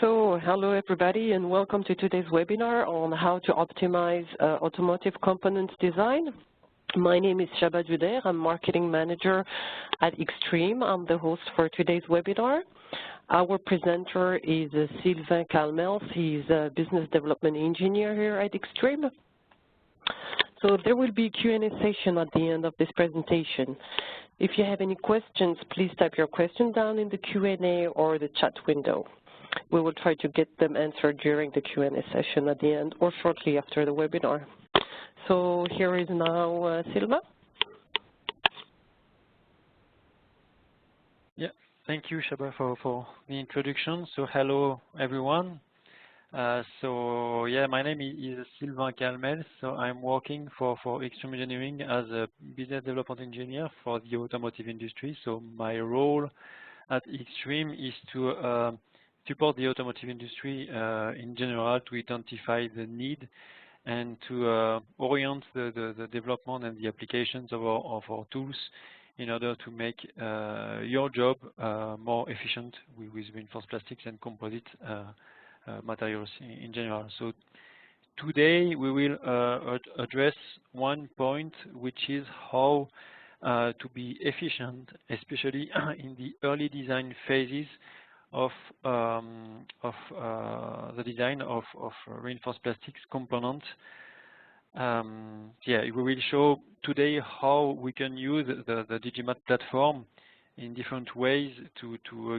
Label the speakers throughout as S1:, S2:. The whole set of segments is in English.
S1: So, hello everybody and welcome to today's webinar on how to optimize automotive components design. My name is Shaba Judair. I'm Marketing Manager at Extreme. I'm the host for today's webinar. Our presenter is Sylvain Calmels. He's a Business Development Engineer here at Extreme. So there will be a Q&A session at the end of this presentation. If you have any questions, please type your question down in the Q&A or the chat window. We will try to get them answered during the Q&A session at the end or shortly after the webinar. So here is now Sylvain.
S2: Yeah, thank you, Shaba, for the introduction. So hello, everyone. My name is Sylvain Calmels. So I'm working for Extreme Engineering as a business development engineer for the automotive industry. So my role at Extreme is to support the automotive industry in general, to identify the need and to orient the development and the applications of our tools in order to make your job more efficient with reinforced plastics and composite materials in general. So today we will address one point, which is how to be efficient, especially in the early design phases of the design of reinforced plastics components. We will show today how we can use the Digimat platform in different ways to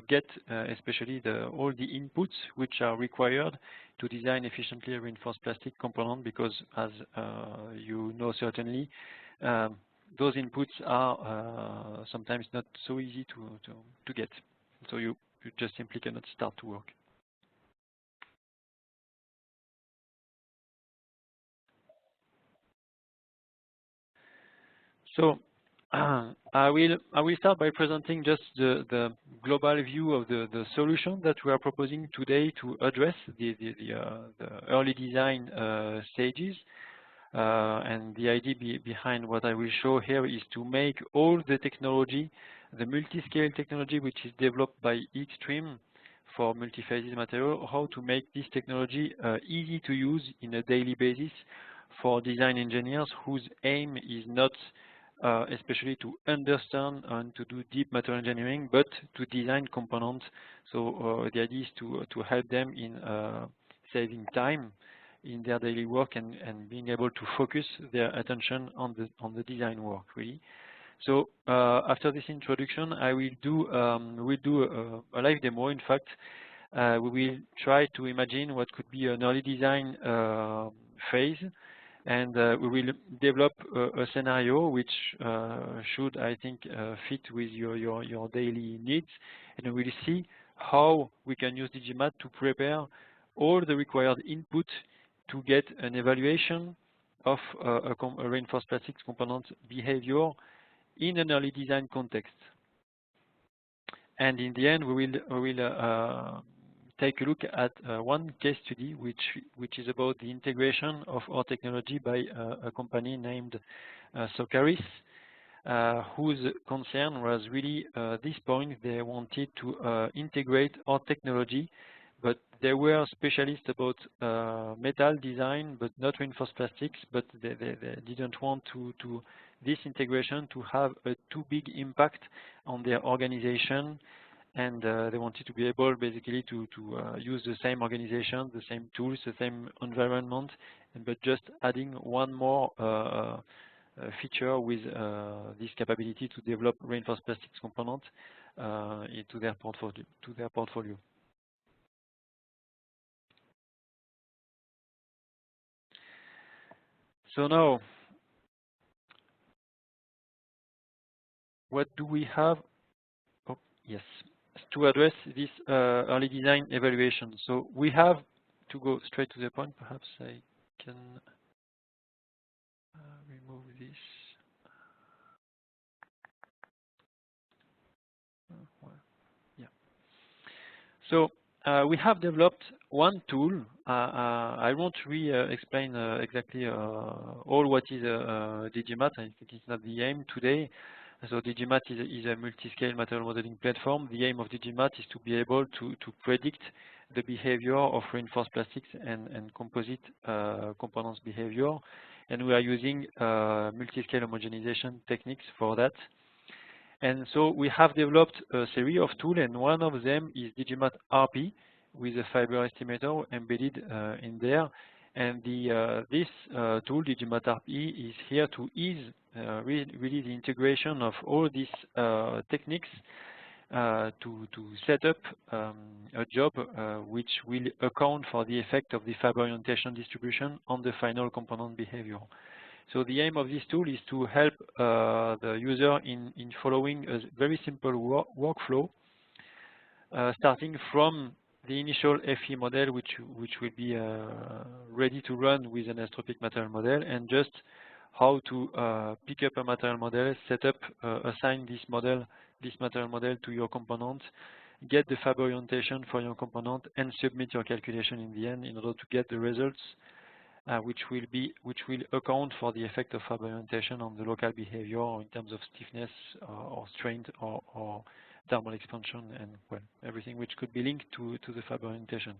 S2: get especially all the inputs which are required to design efficiently a reinforced plastic component, because as you know certainly, those inputs are sometimes not so easy to get. So you just simply cannot start to work. So I will start by presenting just the global view of the solution that we are proposing today to address the early design stages. And the idea behind what I will show here is to make all the technology, the multi-scale technology which is developed by Extreme for multi-phases material, how to make this technology easy to use in a daily basis for design engineers whose aim is not especially to understand and to do deep material engineering, but to design components. So the idea is to help them in saving time in their daily work and being able to focus their attention on the design work, really. So after this introduction, I will do a live demo. In fact, we will try to imagine what could be an early design phase, and we will develop a scenario which should, I think, fit with your daily needs, and we will see how we can use Digimat to prepare all the required input to get an evaluation of a reinforced plastics component behavior in an early design context. And in the end, we will take a look at one case study, which is about the integration of our technology by a company named Socaris, whose concern was really this point. They wanted to integrate our technology, but they were specialists about metal design, but not reinforced plastics. But they didn't want this integration to have a too big impact on their organization, and they wanted to be able basically to use the same organization, the same tools, the same environment, but just adding one more feature with this capability to develop reinforced plastics components into their portfolio. So now, what do we have? Oh, yes, to address this early design evaluation. So we have to go straight to the point. Perhaps I can remove this. Yeah. So we have developed one tool. I won't explain exactly all what is Digimat. I think it's not the aim today. So Digimat is a multi-scale material modeling platform. The aim of Digimat is to be able to predict the behavior of reinforced plastics and composite components behavior. And we are using multi-scale homogenization techniques for that. And so we have developed a series of tools, and one of them is Digimat RP with a fiber estimator embedded in there. And this tool, Digimat RP, is here to ease really the integration of all these techniques to set up a job which will account for the effect of the fiber orientation distribution on the final component behavior. So the aim of this tool is to help the user in following a very simple workflow, starting from the initial FE model, which will be ready to run with an isotropic material model, and just how to pick up a material model, set up, assign this material model to your component, get the fiber orientation for your component, and submit your calculation in the end in order to get the results which will account for the effect of fiber orientation on the local behavior or in terms of stiffness or strength or thermal expansion, and well, everything which could be linked to the fiber orientation.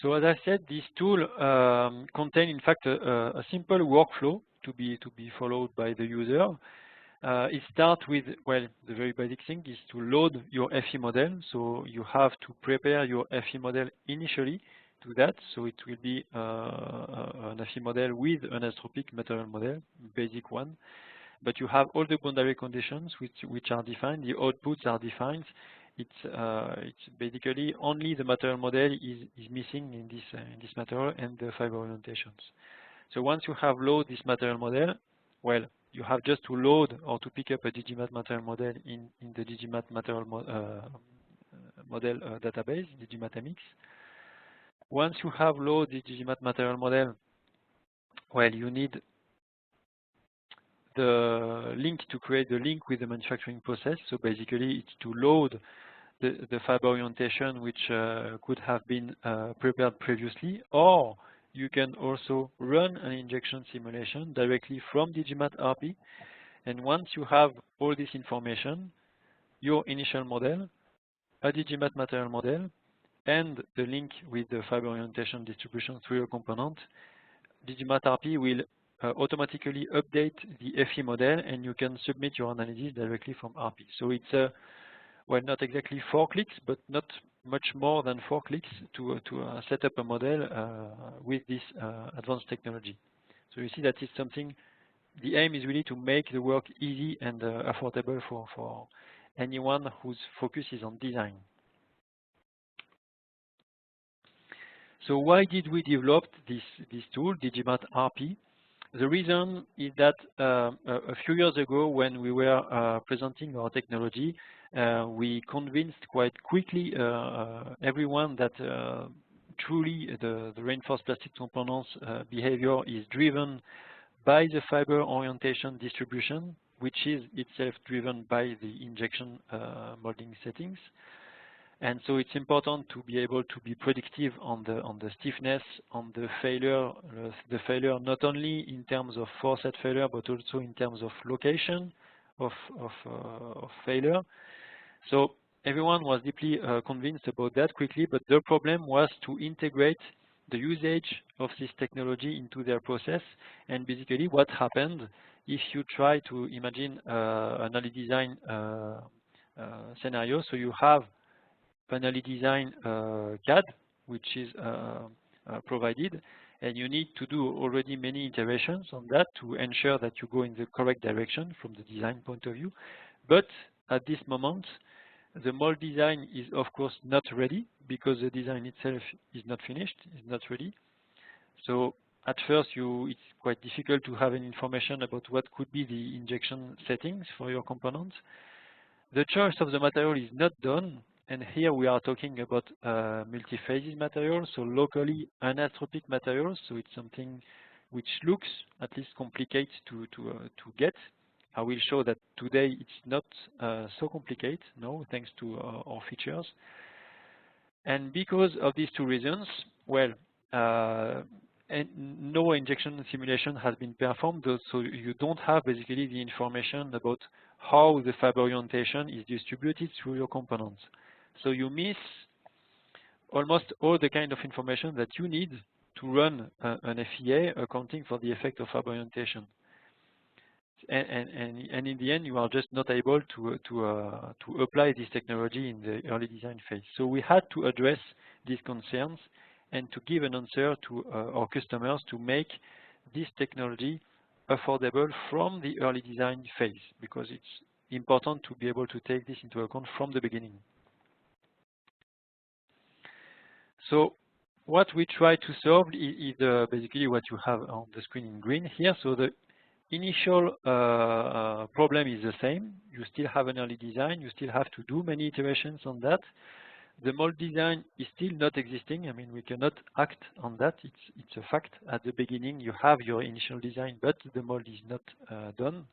S2: So as I said, this tool contains in fact a simple workflow to be followed by the user. It starts with, well, the very basic thing is to load your FE model. So you have to prepare your FE model initially to that. So it will be an FE model with an isotropic material model, basic one. But you have all the boundary conditions which are defined. The outputs are defined. It's basically only the material model is missing in this material and the fiber orientations. So once you have loaded this material model, well, you have just to load or to pick up a Digimat material model in the Digimat material model database, Digimat MX. Once you have loaded the Digimat material model, well, you need the link to create the link with the manufacturing process. So basically, it's to load the fiber orientation which could have been prepared previously, or you can also run an injection simulation directly from Digimat RP. And once you have all this information, your initial model, a Digimat material model, and the link with the fiber orientation distribution through your component, Digimat RP will automatically update the FE model, and you can submit your analysis directly from RP. So it's well, not exactly 4 clicks, but not much more than 4 clicks to set up a model with this advanced technology. So you see that it's something, the aim is really to make the work easy and affordable for anyone whose focus is on design. So why did we develop this tool, Digimat RP? The reason is that a few years ago, when we were presenting our technology, we convinced quite quickly everyone that truly the reinforced plastic components behavior is driven by the fiber orientation distribution, which is itself driven by the injection molding settings. And so it's important to be able to be predictive on the stiffness, on the failure not only in terms of force-set failure, but also in terms of location of failure. So everyone was deeply convinced about that quickly, but the problem was to integrate the usage of this technology into their process. And basically what happened if you try to imagine an early design scenario. So you have an early design CAD, which is provided, and you need to do already many iterations on that to ensure that you go in the correct direction from the design point of view. But at this moment, the mold design is of course not ready because the design itself is not finished, is not ready. So at first it's quite difficult to have any information about what could be the injection settings for your component. The choice of the material is not done, and here we are talking about multi-phases material, so locally anisotropic materials. So it's something which looks at least complicated to get. I will show that today it's not so complicated, no, thanks to our features. And because of these two reasons, well, and no injection simulation has been performed, so you don't have basically the information about how the fiber orientation is distributed through your components. So you miss almost all the kind of information that you need to run an FEA accounting for the effect of fiber orientation. And in the end, you are just not able to apply this technology in the early design phase. So we had to address these concerns and to give an answer to our customers to make this technology affordable from the early design phase, because it's important to be able to take this into account from the beginning. So what we try to solve is basically what you have on the screen in green here. So the initial problem is the same. You still have an early design. You still have to do many iterations on that. The mold design is still not existing. I mean, we cannot act on that. It's a fact. At the beginning, you have your initial design, but the mold is not done.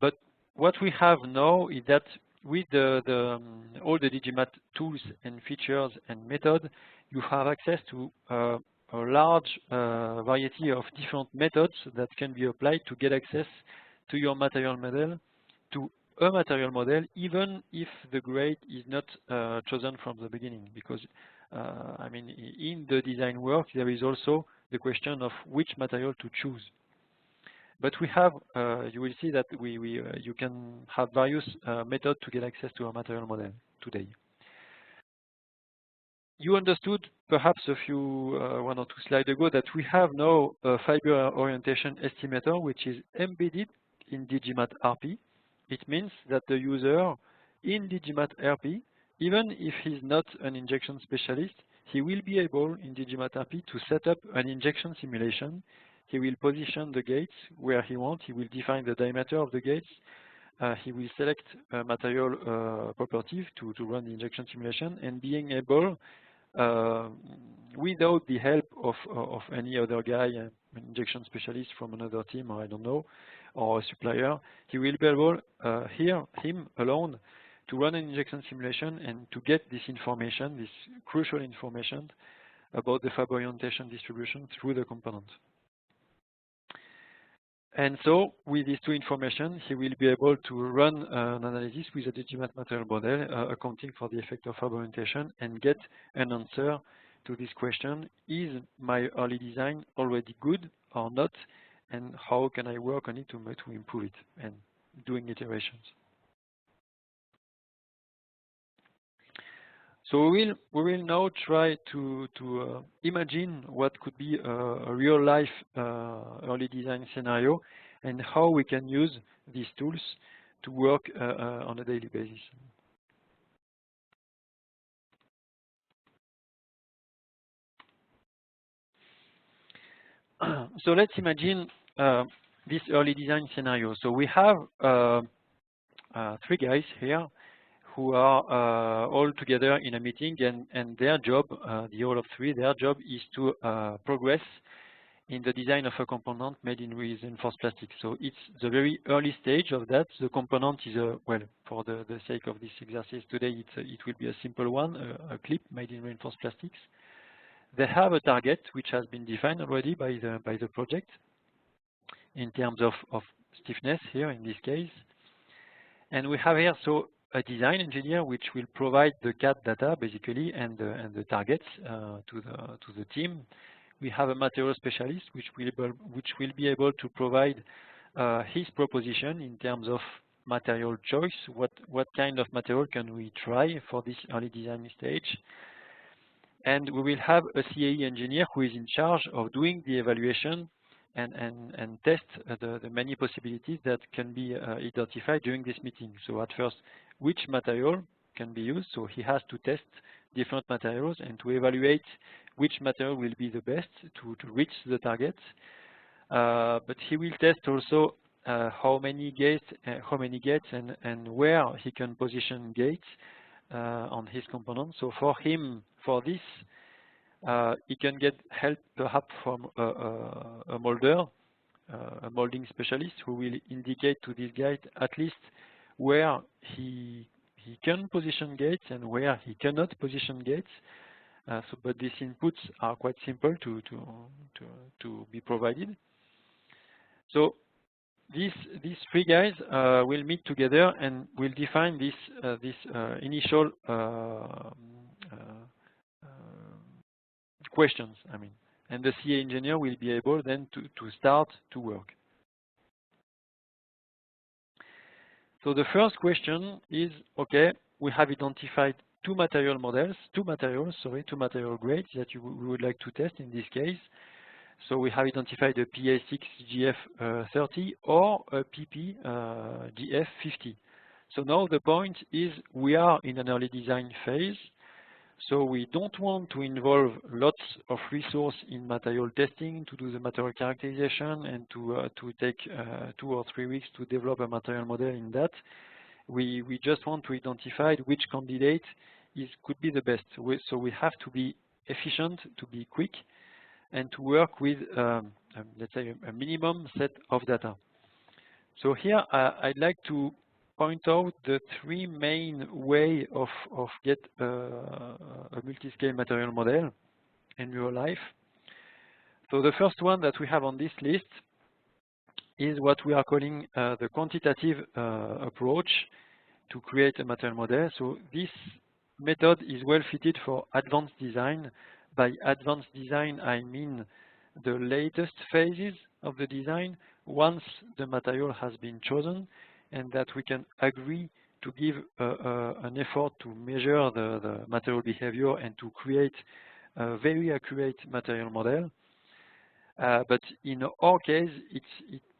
S2: But what we have now is that with all the Digimat tools and features and methods, you have access to a large variety of different methods that can be applied to get access to your material model, to a material model, even if the grade is not chosen from the beginning. Because, I mean, in the design work, there is also the question of which material to choose. But we have, you will see that you can have various methods to get access to a material model today. You understood perhaps a few, 1 or 2 slides ago, that we have now a fiber orientation estimator, which is embedded in Digimat RP. It means that the user in Digimat RP, even if he's not an injection specialist, he will be able in Digimat RP to set up an injection simulation. He will position the gates where he wants. He will define the diameter of the gates. He will select a material property to run the injection simulation, and being able, without the help of any other guy, an injection specialist from another team, or I don't know, or a supplier, he will be able, him alone, to run an injection simulation and to get this information, this crucial information about the fiber orientation distribution through the component. And so, with these two information, he will be able to run an analysis with a Digimat material model, accounting for the effect of fiber orientation, and get an answer to this question: is my early design already good or not? And how can I work on it to improve it, and doing iterations. So we will now try to imagine what could be a real life early design scenario, and how we can use these tools to work on a daily basis. So let's imagine this early design scenario. So we have 3 guys here who are all together in a meeting, and their job, the all of 3, their job is to progress in the design of a component made in reinforced plastic. So it's the very early stage of that. The component is well, for the sake of this exercise today, it will be a simple one, a clip made in reinforced plastics. They have a target which has been defined already by the project in terms of stiffness here in this case. And we have here a design engineer which will provide the CAD data basically and the targets to the team. We have a material specialist which will be able to provide his proposition in terms of material choice. What kind of material can we try for this early design stage? And we will have a CAE engineer who is in charge of doing the evaluation and test the many possibilities that can be identified during this meeting. So at first, which material can be used? So he has to test different materials and to evaluate which material will be the best to reach the targets. But he will test also how many gates and where he can position gates on his component. So for this, he can get help perhaps from a molder, a molding specialist, who will indicate to this guy at least where he can position gates and where he cannot position gates. But these inputs are quite simple to be provided. So these three guys will meet together and will define this initial questions, I mean, and the CA engineer will be able then to start to work. So the first question is, okay, we have identified two material grades that we would like to test in this case. So we have identified a PA6GF30 or a PPGF50. So now the point is we are in an early design phase. So we don't want to involve lots of resource in material testing to do the material characterization and to take 2 or 3 weeks to develop a material model in that. We just want to identify which candidate could be the best. So we have to be efficient, to be quick, and to work with, let's say, a minimum set of data. So here I'd like to point out the three main way of get a multi-scale material model in real life. So the first one that we have on this list is what we are calling the quantitative approach to create a material model. So this method is well fitted for advanced design. By advanced design, I mean the latest phases of the design once the material has been chosen, and that we can agree to give an effort to measure the material behavior and to create a very accurate material model. But in our case,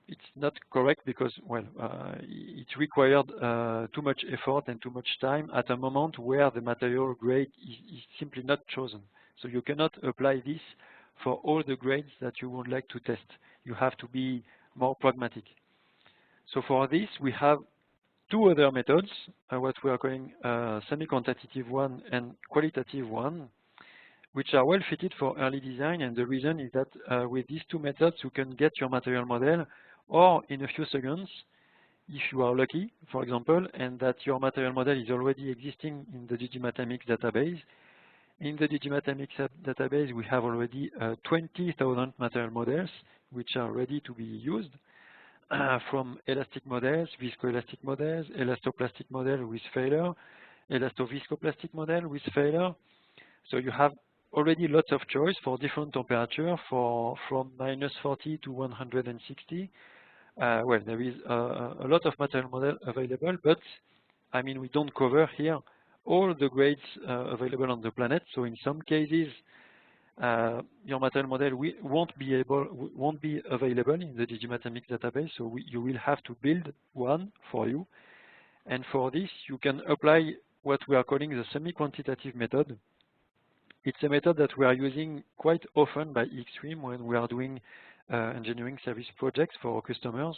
S2: it's not correct because, well, it required too much effort and too much time at a moment where the material grade is simply not chosen. So you cannot apply this for all the grades that you would like to test. You have to be more pragmatic. So for this, we have two other methods, what we are calling semi-quantitative one and qualitative one, which are well fitted for early design. And the reason is that with these two methods, you can get your material model or in a few seconds, if you are lucky, for example, and that your material model is already existing in the DigiMatAmix database. In the DigiMatAmix database, we have already 20,000 material models, which are ready to be used. From elastic models, viscoelastic models, elastoplastic model with failure, elastoviscoplastic model with failure. So you have already lots of choice for different temperature, from -40 to 160. Well, there is a lot of material model available, but I mean, we don't cover here all the grades available on the planet. So in some cases, your material model won't be available in the DigiMatAmix database. So you will have to build one for you. And for this, you can apply what we are calling the semi-quantitative method. It's a method that we are using quite often by Xtreme when we are doing engineering service projects for our customers.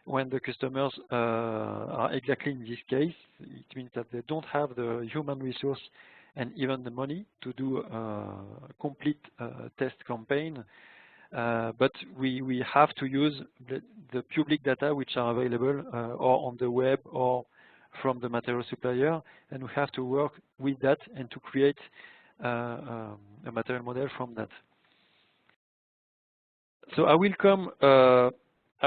S2: When the customers are exactly in this case, it means that they don't have the human resource and even the money to do a complete test campaign. But we have to use the public data which are available or on the web or from the material supplier, and we have to work with that and to create a material model from that. So I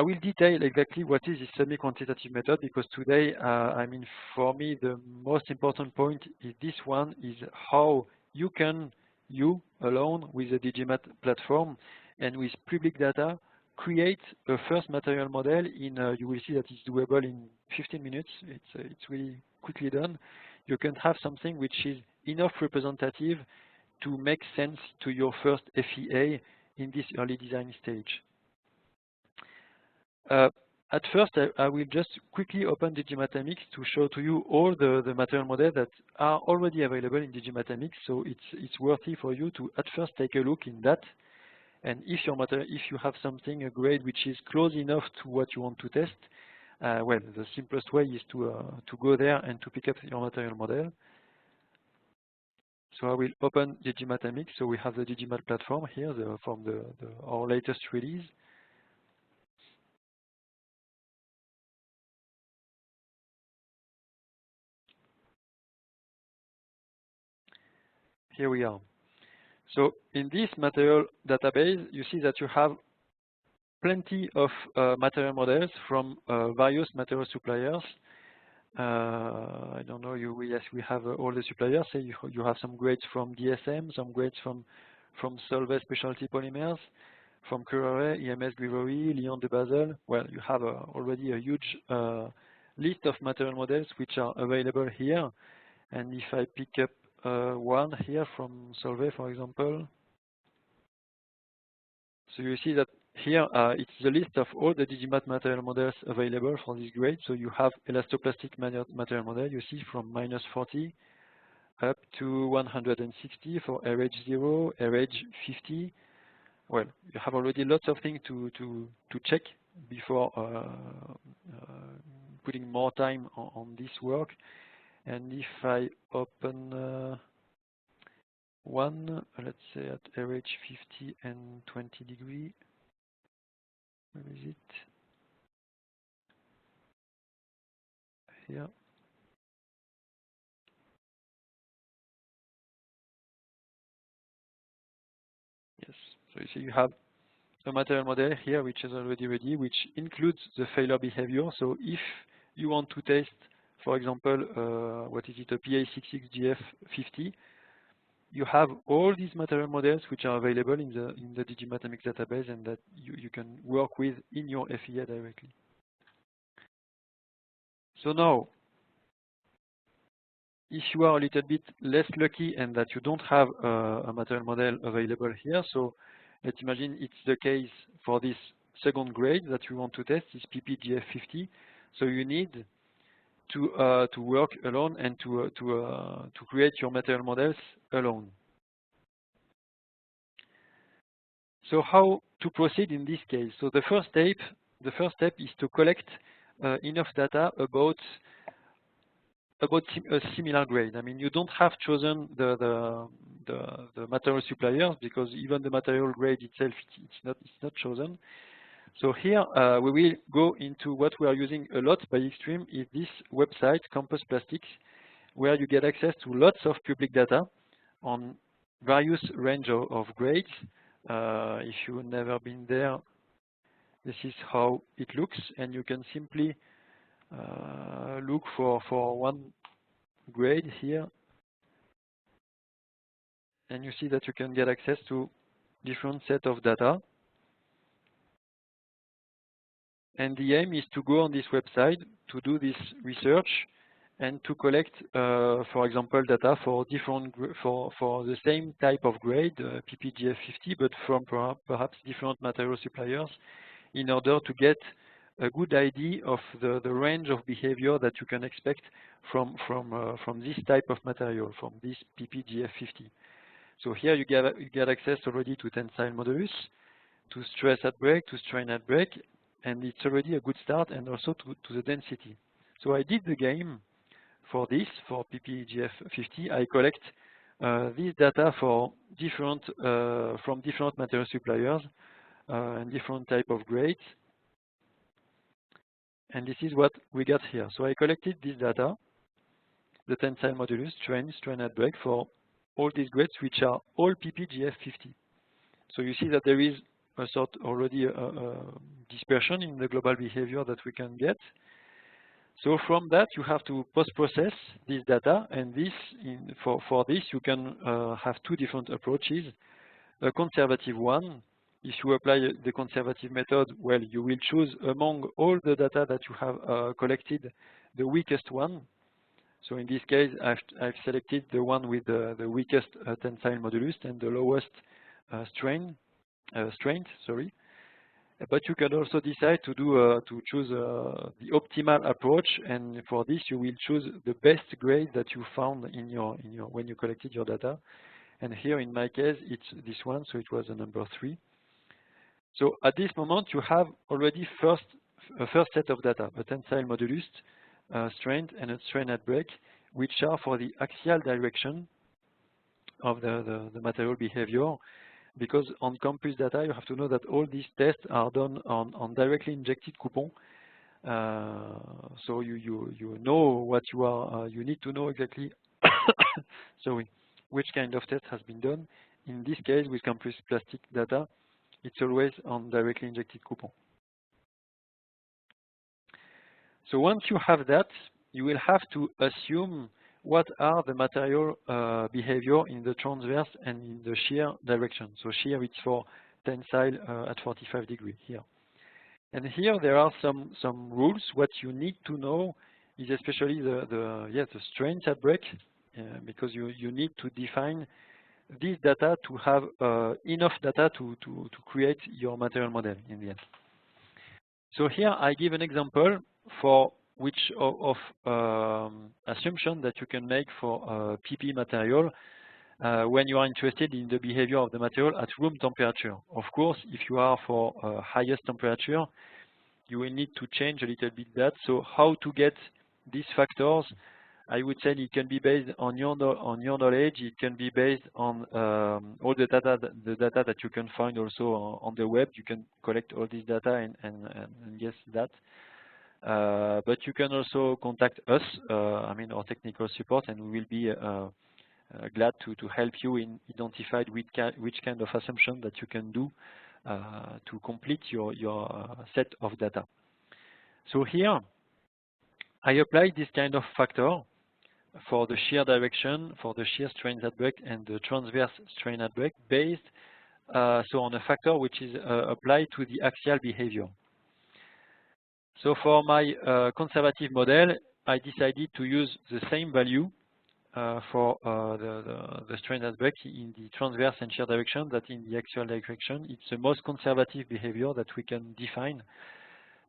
S2: will detail exactly what is this semi-quantitative method, because today, I mean, for me, the most important point is this one, is how you can, you alone with the DigiMat platform and with public data, create a first material model in, you will see that it's doable in 15 minutes. It's really quickly done. You can have something which is enough representative to make sense to your first FEA in this early design stage. At first, I will just quickly open DigiMatAmix to show to you all the material models that are already available in DigiMatAmix. So it's worthy for you to at first take a look in that. And if you have something, a grade which is close enough to what you want to test, well, the simplest way is to go there and to pick up your material model. So I will open DigiMatAmix. So we have the DigiMat platform here from our latest release. Here we are. So in this material database, you see that you have plenty of material models from various material suppliers. I don't know, yes, we have all the suppliers. Say you have some grades from DSM, some grades from Solvay Specialty Polymers, from Curare, EMS Grivory, Lyon de Basel. Well, you have already a huge list of material models which are available here. And if I pick up one here from Solvay, for example, so you see that here it's the list of all the Digimat material models available for this grade. So you have elastoplastic material model, you see, from -40 up to 160 for RH0, RH50. Well, you have already lots of things to check before putting more time on this work. And if I open one, let's say at RH50 and 20 degree, where is it? Here. Yes, so you see you have a material model here which is already ready, which includes the failure behavior. So if you want to test, for example, what is it, a PA66GF50, you have all these material models which are available in the Digimatamics database and that you can work with in your FEA directly. So now, if you are a little bit less lucky and that you don't have a material model available here, so let's imagine it's the case for this second grade that you want to test, is PPGF50. So you need to work alone and to create your material models alone. So how to proceed in this case? So the first step is to collect enough data about a similar grade. I mean, you don't have chosen the material suppliers because even the material grade itself it's not chosen. So here we will go into what we are using a lot by Xtreme is this website Campus Plastics, where you get access to lots of public data on various range of grades. If you've never been there, this is how it looks, and you can simply look for one grade here, and you see that you can get access to different set of data. And the aim is to go on this website to do this research and to collect, for example, data for different for the same type of grade, PPGF50, but from perhaps different material suppliers, in order to get a good idea of the range of behavior that you can expect from this type of material, from this PPGF50. So here you get access already to tensile modulus, to stress at break, to strain at break, and it's already a good start, and also to the density. So I did the game for this, for PPGF50. I collect this data for different from different material suppliers and different type of grades. And this is what we got here. So I collected this data, the tensile modulus, strain at break, for all these grades, which are all PPGF50. So you see that there is a sort already a dispersion in the global behavior that we can get. So from that, you have to post-process this data, and for this, you can have two different approaches. A conservative one. If you apply the conservative method, well, you will choose among all the data that you have collected the weakest one. So in this case, I've selected the one with the weakest tensile modulus and the lowest strength, sorry. But you can also decide to choose the optimal approach, and for this you will choose the best grade that you found in your when you collected your data. And here in my case, it's this one, so it was the number 3. So at this moment, you have already a first set of data, a tensile modulus, strength, and a strain at break, which are for the axial direction of the material behavior. Because on campus data, you have to know that all these tests are done on directly injected coupon. So you know what you are. You need to know exactly sorry, which kind of test has been done. In this case, with campus plastic data, it's always on directly injected coupon. So once you have that, you will have to assume what are the material behavior in the transverse and in the shear direction. So shear, it's for tensile at 45 degrees here. And here there are some rules. What you need to know is especially the strains at break, because you need to define this data to have enough data to create your material model in the end. So here I give an example for which of assumption that you can make for PP material when you are interested in the behavior of the material at room temperature. Of course, if you are for highest temperature, you will need to change a little bit that. So how to get these factors? I would say it can be based on your knowledge. It can be based on all the data that you can find also on the web. You can collect all this data and guess that. But you can also contact us, I mean our technical support, and we will be glad to help you in identify which kind of assumption that you can do to complete your set of data. So here I apply this kind of factor for the shear direction, for the shear strains at break, and the transverse strain at break, based so on a factor which is applied to the axial behavior. So for my conservative model, I decided to use the same value for the strain at break in the transverse and shear direction that in the axial direction. It's the most conservative behavior that we can define.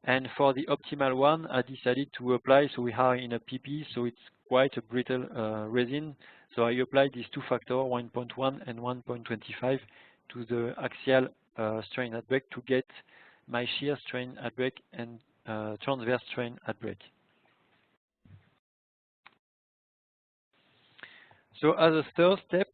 S2: And for the optimal one, I decided to apply, so we are in a PP, so it's quite a brittle resin. So I applied these two factors, 1.1 and 1.25, to the axial strain at break to get my shear strain at break and transverse strain at break. So as a third step,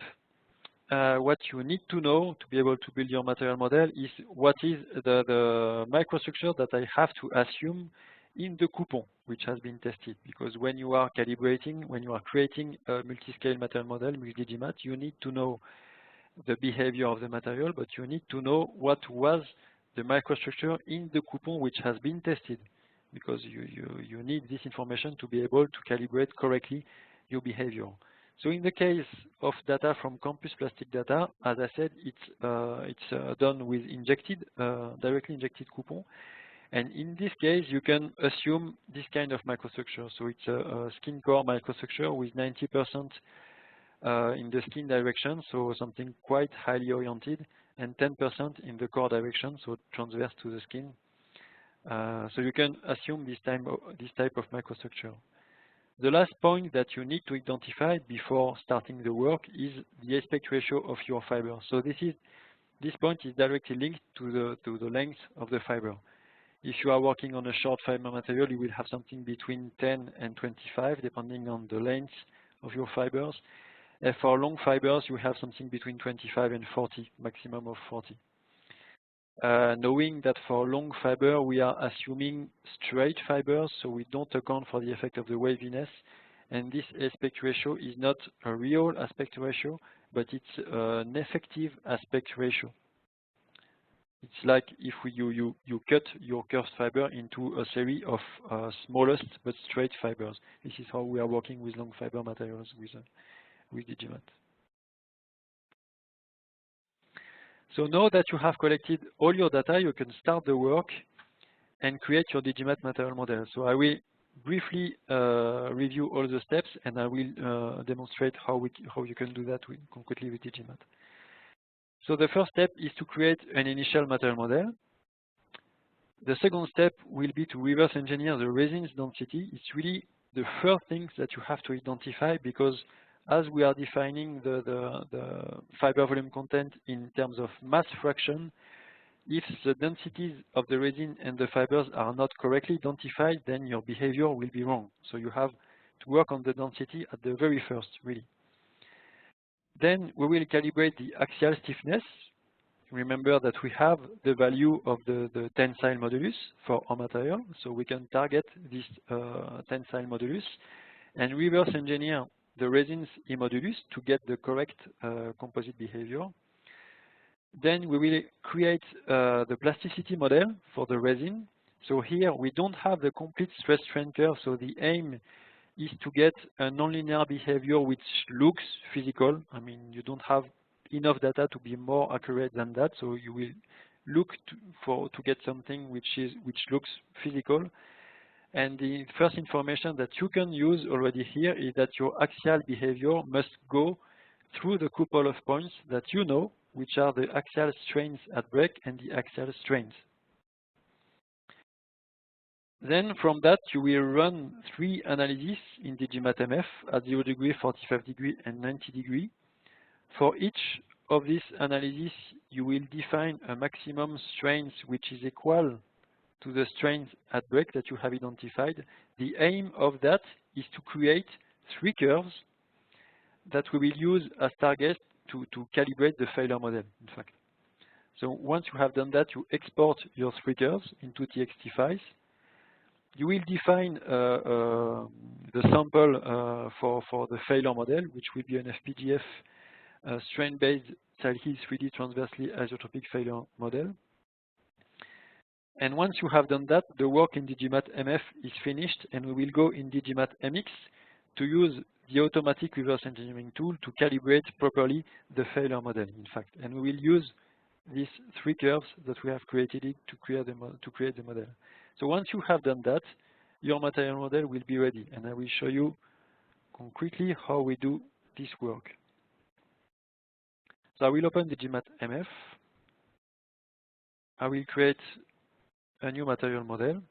S2: what you need to know to be able to build your material model is what is the microstructure that I have to assume in the coupon, which has been tested. Because when you are calibrating, when you are creating a multi-scale material model with Digimat, you need to know the behavior of the material, but you need to know what was the microstructure in the coupon which has been tested, because you need this information to be able to calibrate correctly your behavior. So in the case of data from Campus Plastic Data, as I said, it's done with directly injected coupon. And in this case, you can assume this kind of microstructure. So it's a skin core microstructure with 90% in the skin direction, so something quite highly oriented, and 10% in the core direction, so transverse to the skin. So you can assume this type of microstructure. The last point that you need to identify before starting the work is the aspect ratio of your fiber. So this point is directly linked to the length of the fiber. If you are working on a short fiber material, you will have something between 10 and 25, depending on the length of your fibers. And for long fibers, you have something between 25 and 40, maximum of 40. Knowing that for long fiber, we are assuming straight fibers, so we don't account for the effect of the waviness. And this aspect ratio is not a real aspect ratio, but it's an effective aspect ratio. It's like if you cut your curved fiber into a series of smallest but straight fibers. This is how we are working with long fiber materials with Digimat. So now that you have collected all your data, you can start the work and create your Digimat material model. So I will briefly review all the steps, and I will demonstrate how you can do that concretely with Digimat. So the first step is to create an initial material model. The second step will be to reverse engineer the resin's density. It's really the first things that you have to identify, because as we are defining the fiber volume content in terms of mass fraction, if the densities of the resin and the fibers are not correctly identified, then your behavior will be wrong. So you have to work on the density at the very first, really. Then we will calibrate the axial stiffness. Remember that we have the value of the tensile modulus for our material, so we can target this tensile modulus and reverse engineer the resin's E modulus to get the correct composite behavior. Then we will create the plasticity model for the resin. So here we don't have the complete stress strain curve, so the aim is to get a nonlinear behavior which looks physical. I mean, you don't have enough data to be more accurate than that, so you will look to get something which looks physical. And the first information that you can use already here is that your axial behavior must go through the couple of points that you know, which are the axial strains at break and the axial strains. Then from that, you will run 3 analyses in DigimatMF at 0 degree, 45 degree, and 90 degree. For each of these analyses, you will define a maximum strains which is equal to the strains at break that you have identified. The aim of that is to create 3 curves that we will use as targets to calibrate the failure model, in fact. So once you have done that, you export your 3 curves into TXT files. You will define the sample for the failure model, which will be an FPGF strain-based Salkey 3D transversely isotropic failure model. And once you have done that, the work in DigimatMF is finished, and we will go in DigimatMX to use the automatic reverse engineering tool to calibrate properly the failure model, in fact. And we will use these 3 curves that we have created to create the model. So once you have done that, your material model will be ready, and I will show you concretely how we do this work. So I will open DigimatMF. I will create a new material model.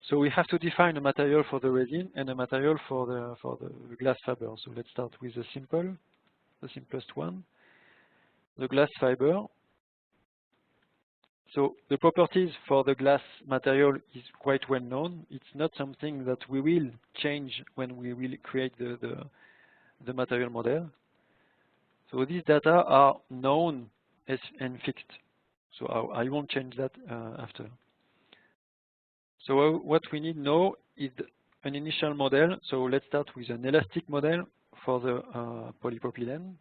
S2: So we have to define a material for the resin and a material for the glass fiber. So let's start with the simplest one, the glass fiber. So the properties for the glass material is quite well known. It's not something that we will change when we will create the material model. So these data are known and fixed. So I won't change that after. So what we need now is an initial model. So let's start with an elastic model for the polypropylene.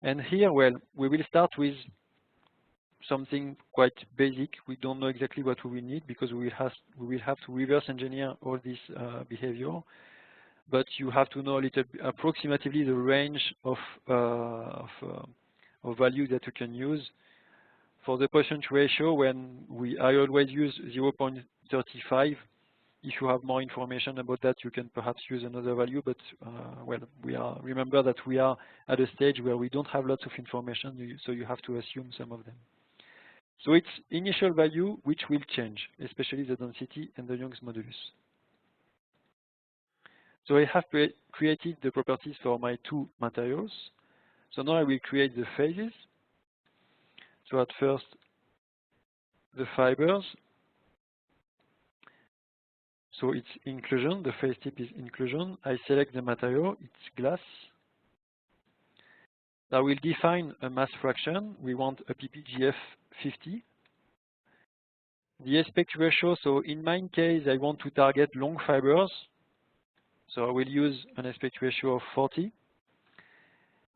S2: And here, well, we will start with something quite basic. We don't know exactly what we will need because we will have to reverse engineer all this behavior. But you have to know a little bit, approximately the range of value that you can use. For the percent ratio, I always use 0.35. If you have more information about that, you can perhaps use another value. But well, remember that we are at a stage where we don't have lots of information, so you have to assume some of them. So it's initial value which will change, especially the density and the Young's modulus. So I have created the properties for my 2 materials. So now I will create the phases. So at first, the fibers. So it's inclusion, the phase tip is inclusion. I select the material, it's glass. I will define a mass fraction. We want a PPGF 50. The aspect ratio, so in my case, I want to target long fibers. So I will use an aspect ratio of 40.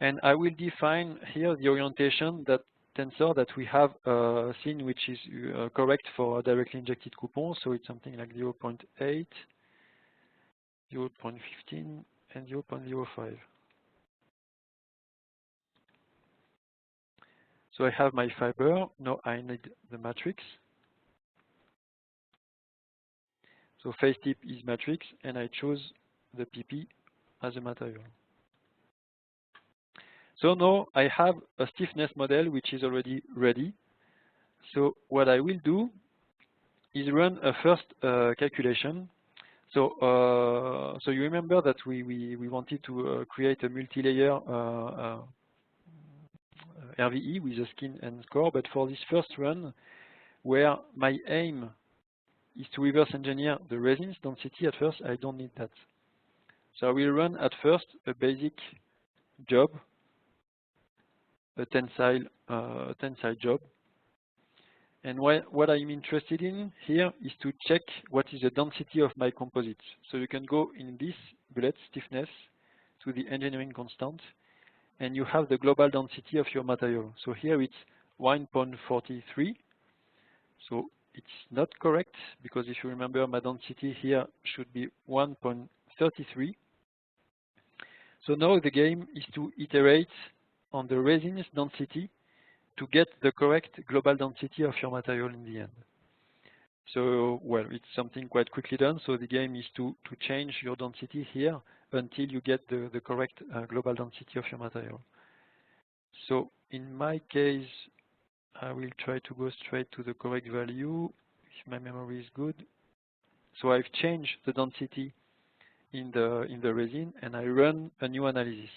S2: And I will define here the orientation that tensor that we have seen, which is correct for directly injected coupons. So it's something like 0.8, 0.15, and 0.05. So I have my fiber. Now I need the matrix. So phase tip is matrix, and I choose the PP as a material. So now I have a stiffness model which is already ready. So what I will do is run a first calculation. So so you remember that we wanted to create a multi-layer RVE with a skin and core, but for this first run, where my aim is to reverse engineer the resin's density at first, I don't need that. So I will run at first a basic job, a tensile job. And what I'm interested in here is to check what is the density of my composites. So you can go in this bullet stiffness to the engineering constant, and you have the global density of your material. So here it's 1.43. So it's not correct, because if you remember, my density here should be 1.33. So now the game is to iterate on the resin's density to get the correct global density of your material in the end. So, well, it's something quite quickly done. So the game is to change your density here until you get the correct global density of your material. So in my case, I will try to go straight to the correct value if my memory is good. So I've changed the density in the resin, and I run a new analysis.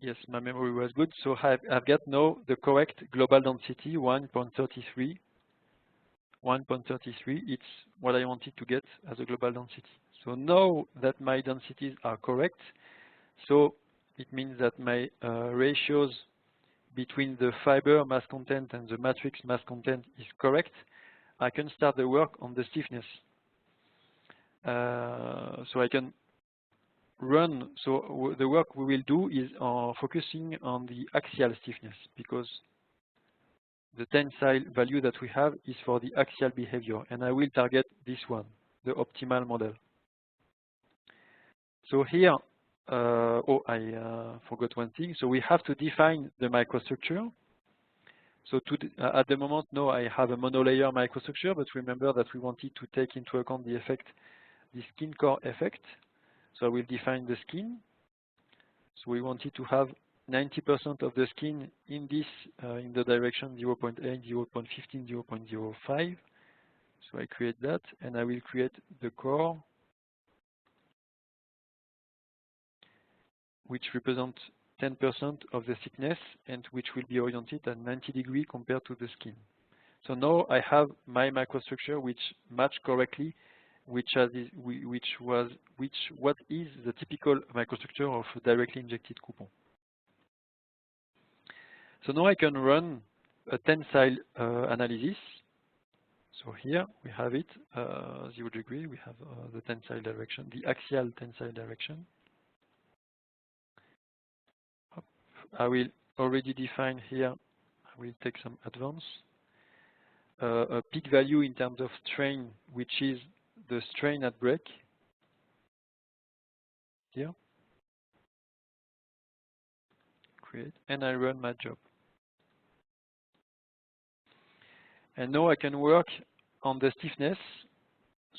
S2: Yes, my memory was good. So I've got now the correct global density, 1.33. 1.33, it's what I wanted to get as a global density. So now that my densities are correct, so it means that my ratios between the fiber mass content and the matrix mass content is correct. I can start the work on the stiffness. So I can run, so the work we will do is focusing on the axial stiffness, because the tensile value that we have is for the axial behavior, and I will target this one, the optimal model. So here, I forgot one thing. So we have to define the microstructure. So at the moment, now I have a monolayer microstructure, but remember that we wanted to take into account the effect, the skin core effect. So I will define the skin. So we wanted to have 90% of the skin in this, in the direction 0.8, 0.15, 0.05. So I create that, and I will create the core, which represents 10% of the thickness and which will be oriented at 90 degrees compared to the skin. So now I have my microstructure which match correctly, what is the typical microstructure of directly injected coupon. So now I can run a tensile analysis. So here we have it, 0 degree, we have the tensile direction, the axial tensile direction. I will already define here, I will take some advance, a peak value in terms of strain, which is the strain at break, here, create, and I run my job. And now I can work on the stiffness.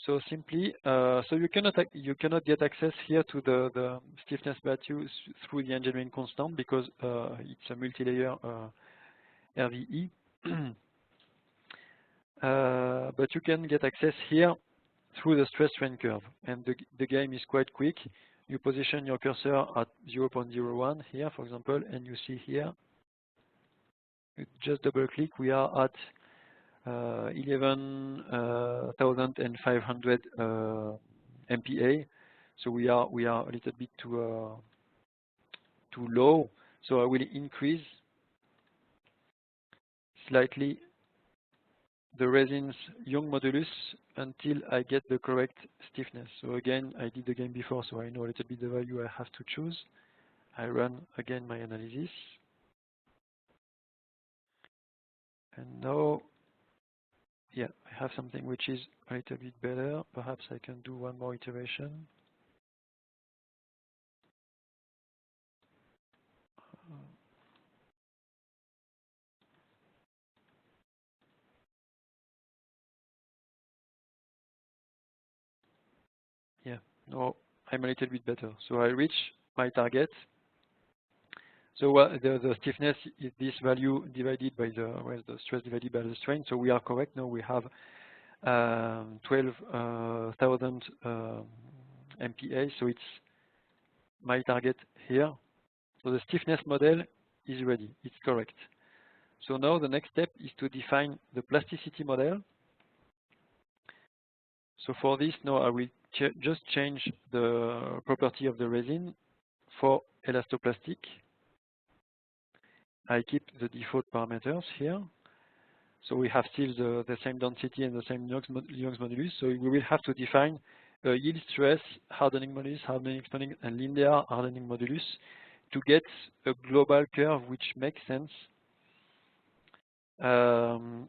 S2: So simply, so you cannot get access here to the stiffness value through the engineering constant, because it's a multi-layer RVE. But you can get access here through the stress strain curve, and the game is quite quick. You position your cursor at 0.01 here, for example, and you see here, you just double click, we are at 11,500 MPa. So we are a little bit too low. So I will increase slightly the resin's Young modulus until I get the correct stiffness. So again, I did the game before, so I know a little bit the value I have to choose. I run again my analysis. And now, yeah, I have something which is a little bit better. Perhaps I can do one more iteration. Yeah, no, I'm a little bit better. So I reach my target. So the stiffness is this value divided by the stress divided by the strain. So we are correct. Now we have 12,000 MPa. So it's my target here. So the stiffness model is ready. It's correct. So now the next step is to define the plasticity model. So for this, now I will just change the property of the resin for elastoplastic. I keep the default parameters here. So we have still the same density and the same Young's modulus. So we will have to define yield stress, hardening modulus, hardening expanding, and linear hardening modulus to get a global curve which makes sense. So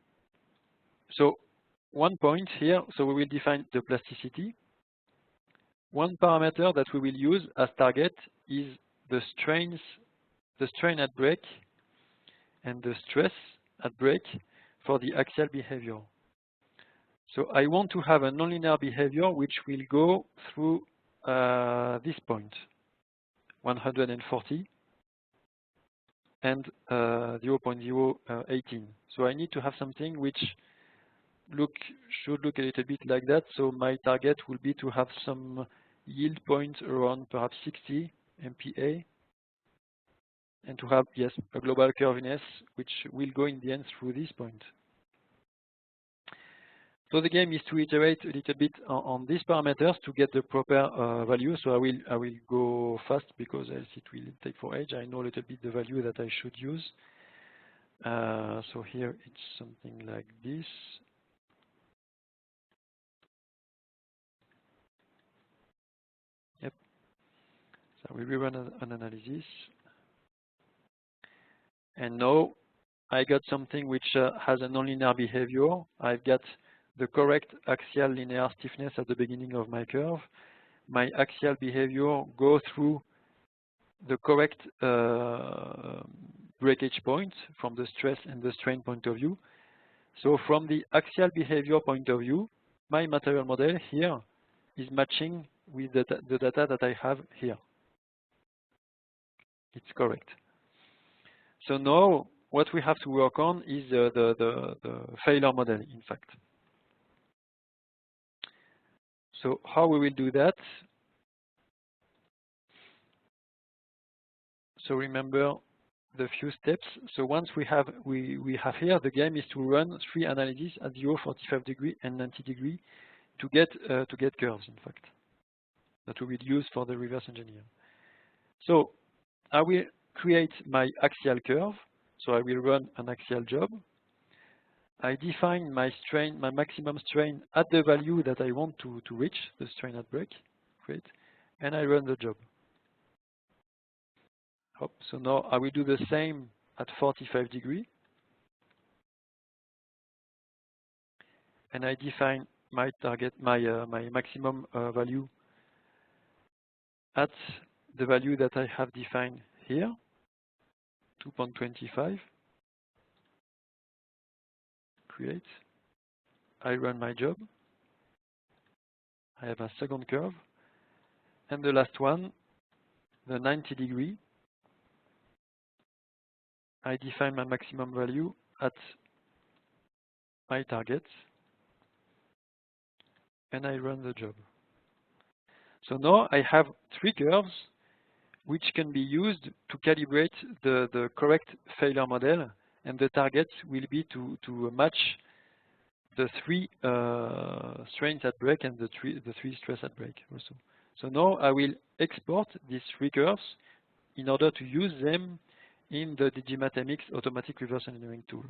S2: one point here, so we will define the plasticity. One parameter that we will use as target is the strain at break and the stress at break for the axial behavior. So I want to have a nonlinear behavior which will go through this point, 140 and 0.018. So I need to have something which should look a little bit like that. So my target will be to have some yield point around perhaps 60 MPa, and to have, yes, a global curviness which will go in the end through this point. So the game is to iterate a little bit on these parameters to get the proper value. So I will go fast because else it will take for age. I know a little bit the value that I should use. So here it's something like this. Yep. So we will run an analysis. And now I got something which has a nonlinear behavior. I've got the correct axial linear stiffness at the beginning of my curve. My axial behavior goes through the correct breakage point from the stress and the strain point of view. So from the axial behavior point of view, my material model here is matching with the data that I have here. It's correct. So now what we have to work on is the failure model, in fact. So how we will do that? So remember the few steps. So once we have here, the game is to run 3 analyses at 0, 45 degree, and 90 degree to get curves, in fact, that we will use for the reverse engineer. So I will create my axial curve. So I will run an axial job. I define my strain, my maximum strain at the value that I want to reach, the strain at break, great, and I run the job. So now I will do the same at 45 degree, and I define my target, my maximum value at the value that I have defined here, 2.25. Create. I run my job. I have a second curve, and the last one, the 90 degree. I define my maximum value at my target, and I run the job. So now I have 3 curves which can be used to calibrate the correct failure model, and the target will be to match the 3 strains at break and the 3 stress at break also. So now I will export these 3 curves in order to use them in the DigiMathMX automatic reverse engineering tool.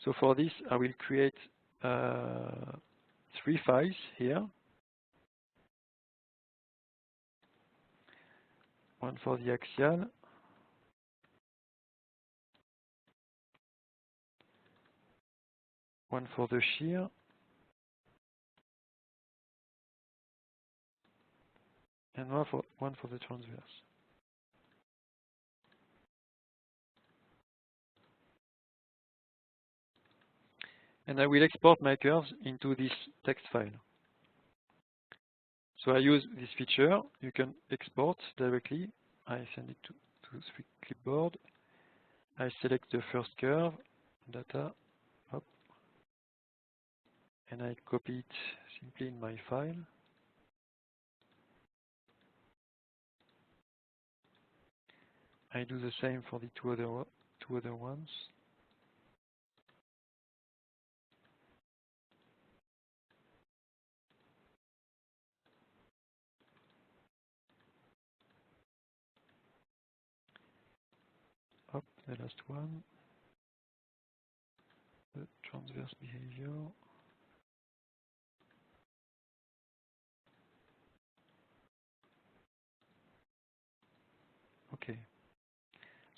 S2: So for this, I will create 3 files here. One for the axial, one for the shear, and one for the transverse. And I will export my curves into this text file. So I use this feature. You can export directly. I send it to the clipboard. I select the first curve, data, up, and I copy it simply in my file. I do the same for the two other ones. Up, the last one, the transverse behavior. Okay.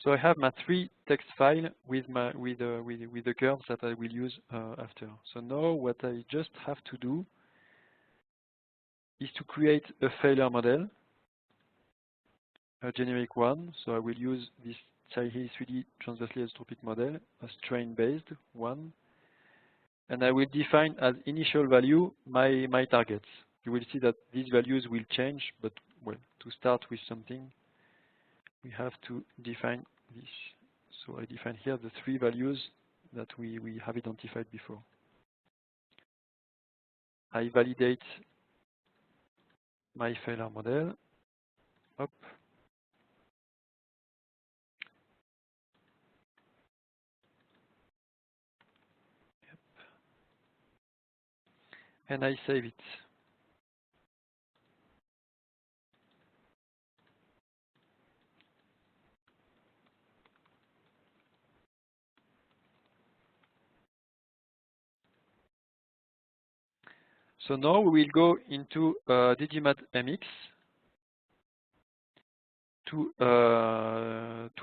S2: So I have my 3 text file with the curves that I will use after. So now what I just have to do is to create a failure model, a generic one. So I will use this Tsai-He 3D transversely isotropic model, a strain-based one, and I will define as initial value my targets. You will see that these values will change, but well, to start with something, we have to define this. So I define here the 3 values that we have identified before. I validate my failure model. Up. Yep. And I save it. So now we will go into Digimat MX to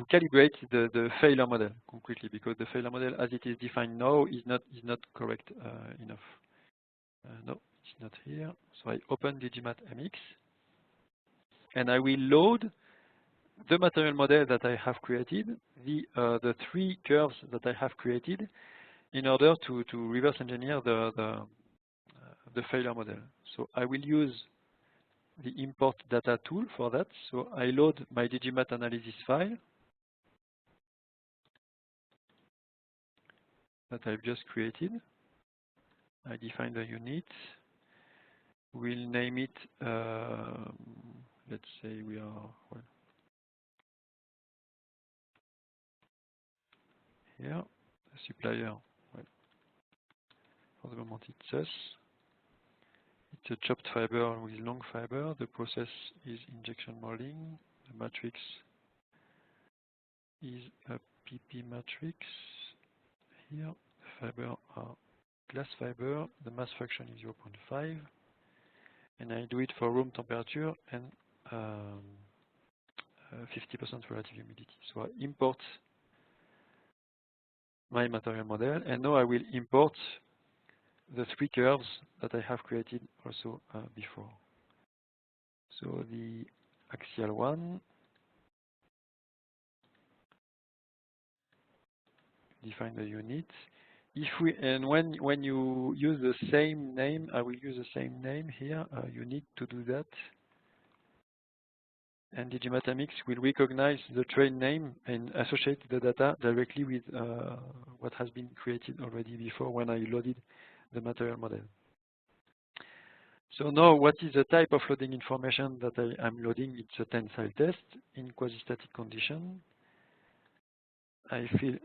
S2: calibrate the failure model concretely, because the failure model as it is defined now is not correct enough. No, it's not here. So I open Digimat MX and I will load the material model that I have created, the 3 curves that I have created, in order to reverse engineer the failure model. So I will use the import data tool for that. So I load my Digimat analysis file that I've just created. I define the unit. We'll name it, let's say we are, well, here, the supplier, well, for the moment it's us. It's a chopped fiber with long fiber. The process is injection molding. The matrix is a PP matrix. Here, the fiber are glass fiber. The mass fraction is 0.5. And I do it for room temperature and 50% relative humidity. So I import my material model, and now I will import the 3 curves that I have created also before. So the axial one, define the unit. If we when you use the same name, I will use the same name here. You need to do that, and Digimat MX will recognize the train name and associate the data directly with what has been created already before when I loaded the material model. So now, what is the type of loading information that I am loading? It's a tensile test in quasi-static condition. I fill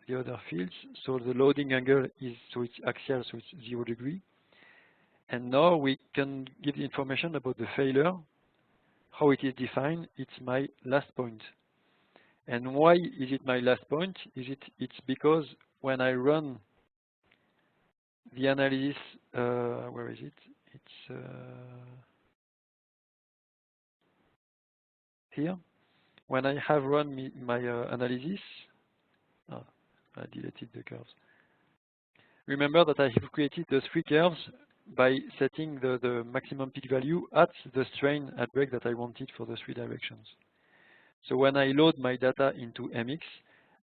S2: the other fields. So the loading angle is, so it's axial, so it's 0 degree. And now we can give the information about the failure, how it is defined. It's my last point. And why is it my last point? It's because when I run the analysis, where is it? It's here. When I have run my analysis, I deleted the curves. Remember that I have created the 3 curves by setting the maximum peak value at the strain at break that I wanted for the 3 directions. So when I load my data into MX,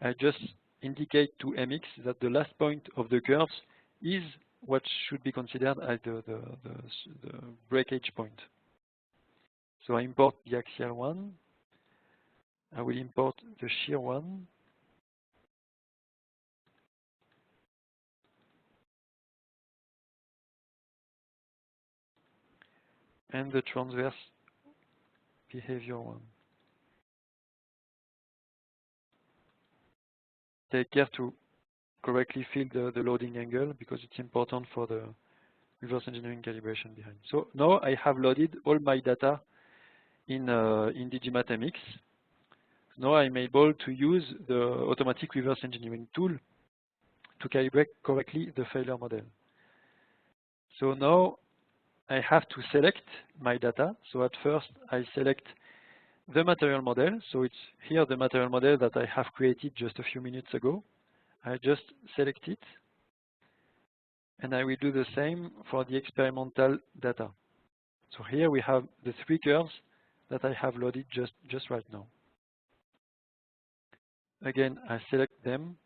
S2: I just indicate to MX that the last point of the curves is what should be considered as the breakage point. So I import the axial one. I will import the shear one. And the transverse behavior one. Take care to correctly fill the loading angle because it's important for the reverse engineering calibration behind. So now I have loaded all my data in Digimat MX. Now I'm able to use the automatic reverse engineering tool to calibrate correctly the failure model. So now I have to select my data. So at first I select the material model. So it's here the material model that I have created just a few minutes ago. I just select it, and I will do the same for the experimental data. So here we have the 3 curves that I have loaded just right now. Again, I select them.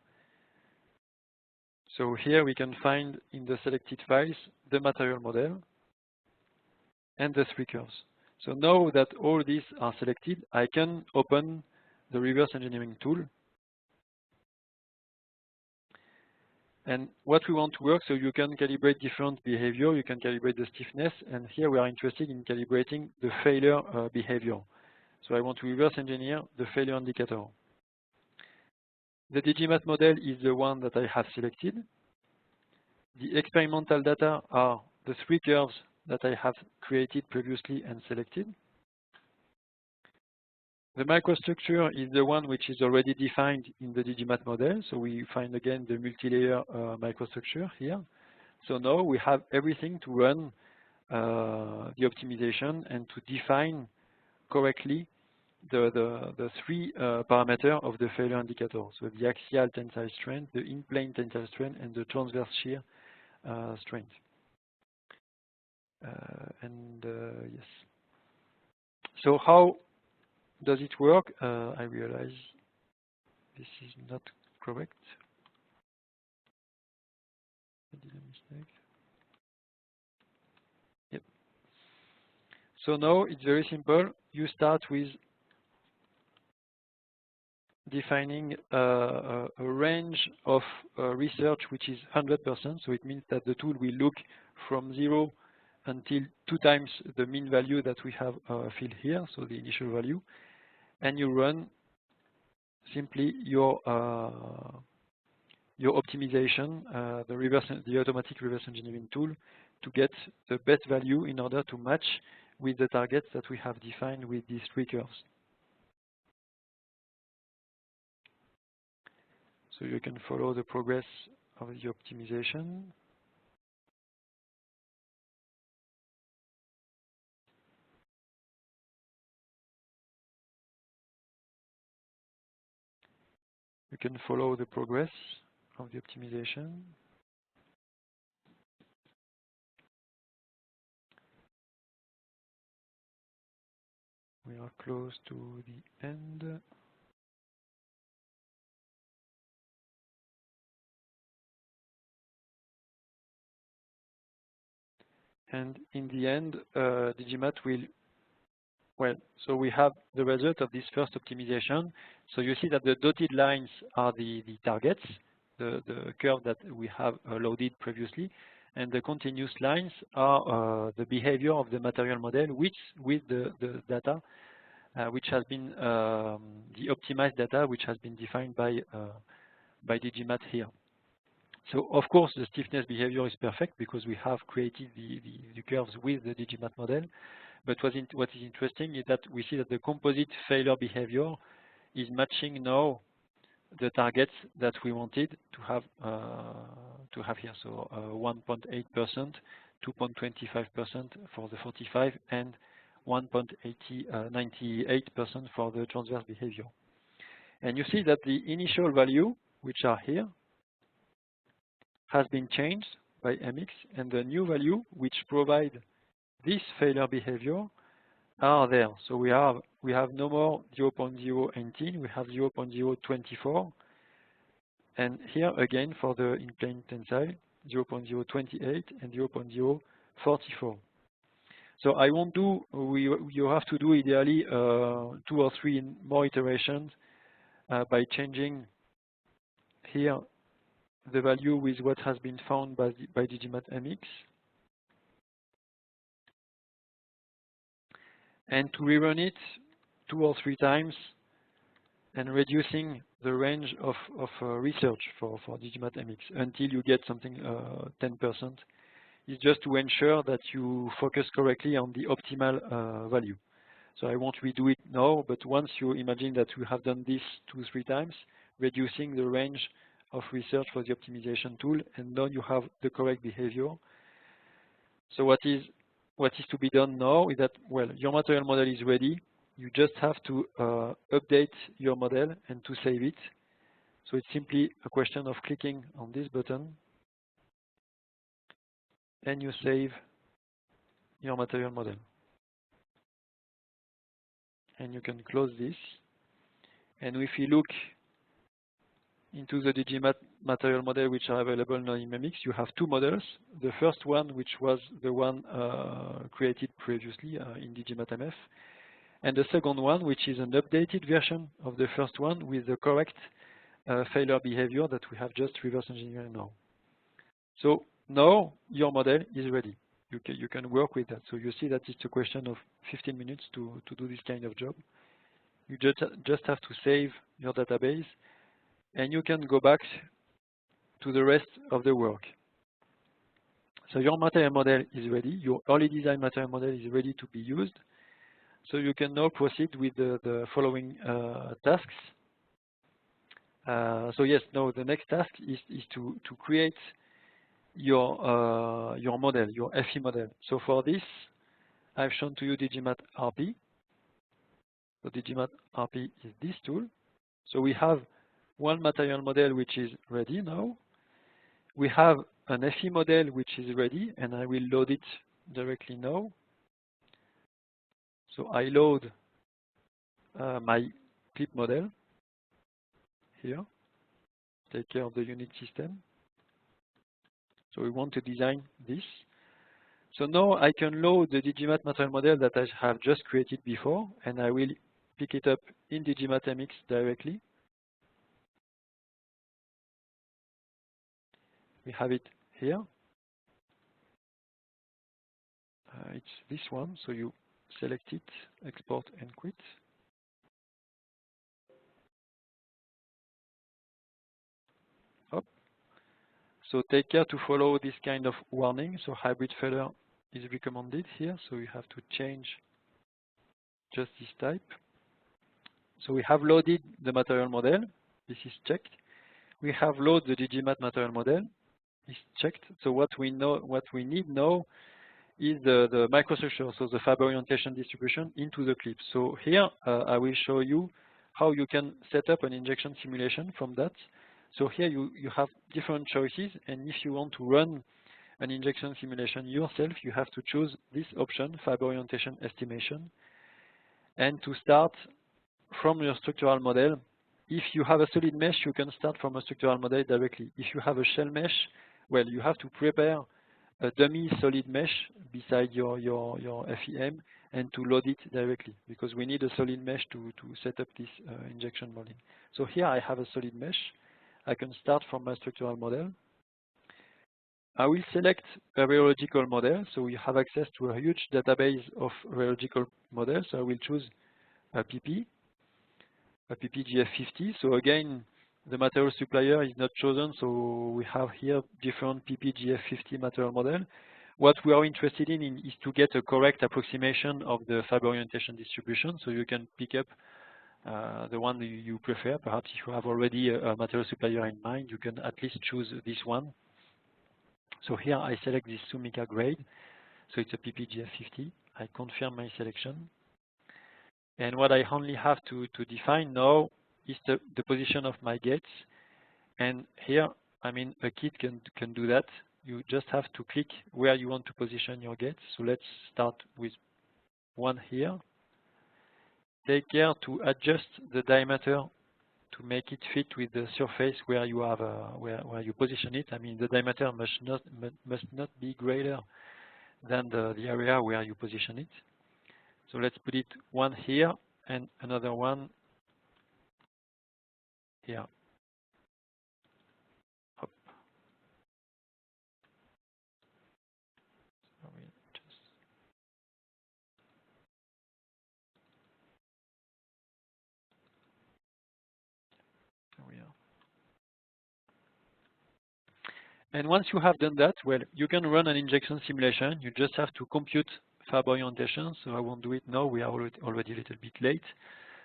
S2: So here we can find in the selected files the material model and the 3 curves. So now that all these are selected, I can open the reverse engineering tool. And what we want to work, so you can calibrate different behavior, you can calibrate the stiffness, and here we are interested in calibrating the failure behavior. So I want to reverse engineer the failure indicator. The DigiMat model is the one that I have selected. The experimental data are the 3 curves that I have created previously and selected. The microstructure is the one which is already defined in the DigiMat model. So we find again the multi-layer microstructure here. So now we have everything to run the optimization and to define correctly the 3 parameters of the failure indicator. So the axial tensile strength, the in-plane tensile strength, and the transverse shear strength. Yes. So how does it work? I realize this is not correct. I did a mistake. Yep. So now it's very simple. You start with defining a range of research which is 100%. So it means that the tool will look from 0 until 2 times the mean value that we have filled here, so the initial value. And you run simply your optimization, the automatic reverse engineering tool, to get the best value in order to match with the targets that we have defined with these 3 curves. So you can follow the progress of the optimization. You can follow the progress of the optimization. We are close to the end. And in the end, DigiMat will, well, so we have the result of this first optimization. So you see that the dotted lines are the targets, the curve that we have loaded previously, and the continuous lines are the behavior of the material model, which with the data, which has been the optimized data, which has been defined by DigiMat here. So of course the stiffness behavior is perfect because we have created the curves with the DigiMat model. But what is interesting is that we see that the composite failure behavior is matching now the targets that we wanted to have here. So 1.8%, 2.25% for the 45, and 1.98% for the transverse behavior. And you see that the initial value, which are here, has been changed by MX, and the new value, which provide this failure behavior, are there. So we have no more 0.018, we have 0.024, and here again for the in-plane tensile, 0.028 and 0.044. So I won't do, you have to do ideally 2 or 3 more iterations by changing here the value with what has been found by DigiMat MX, and to rerun it 2 or 3 times and reducing the range of research for DigiMat MX until you get something 10%. Is just to ensure that you focus correctly on the optimal value. So I won't redo it now, but once you imagine that you have done this 2 or 3 times, reducing the range of research for the optimization tool, and now you have the correct behavior. So what is to be done now is that, well, your material model is ready. you just have to update your model and to save it. So it's simply a question of clicking on this button and you save your material model. And you can close this. And if you look into the DigiMat material model which are available now in Memics, you have two models. The first one, which was the one created previously in DigiMat MF, and the second one, which is an updated version of the first one with the correct failure behavior that we have just reverse engineered now. So now your model is ready. You can work with that. So you see that it's a question of 15 minutes to do this kind of job. You just have to save your database, and you can go back to the rest of the work. So your material model is ready. Your early design material model is ready to be used. So you can now proceed with the following tasks. So yes, now the next task is to create your model, your FE model. So for this, I've shown to you DigiMat RP. So DigiMat RP is this tool. So we have one material model which is ready now. We have an FE model which is ready, and I will load it directly now. So I load my clip model here, take care of the unit system. So we want to design this. So now I can load the DigiMat material model that I have just created before, and I will pick it up in DigiMat MX directly. We have it here. It's this one, so you select it, export and quit. Up. So take care to follow this kind of warning. So hybrid failure is recommended here, so you have to change just this type. So we have loaded the material model. This is checked. We have loaded the DigiMat material model. It's checked. So what we need now is the microstructure, so the fiber orientation distribution into the clip. So here I will show you how you can set up an injection simulation from that. So here you have different choices, and if you want to run an injection simulation yourself, you have to choose this option, fiber orientation estimation, and to start from your structural model. If you have a solid mesh, you can start from a structural model directly. If you have a shell mesh, well, you have to prepare a dummy solid mesh beside your FEM and to load it directly, because we need a solid mesh to set up this injection molding. So here I have a solid mesh. I can start from my structural model. I will select a rheological model, so we have access to a huge database of rheological models. So I will choose a PP GF50. So again, the material supplier is not chosen, so we have here different PP GF50 material model. What we are interested in is to get a correct approximation of the fiber orientation distribution, so you can pick up the one you prefer. Perhaps if you have already a material supplier in mind, you can at least choose this one. So here I select this Sumica grade, so it's a PP GF50. I confirm my selection. And what I only have to define now is the position of my gates. And here, I mean, a kit can do that. You just have to click where you want to position your gates. So let's start with one here. Take care to adjust the diameter to make it fit with the surface where you have where you position it. I mean, the diameter must not be greater than the area where you position it. So let's put it one here and another one here. Hop. So we just there we are. And once you have done that, well, you can run an injection simulation. You just have to compute fiber orientation. So I won't do it now. We are already a little bit late.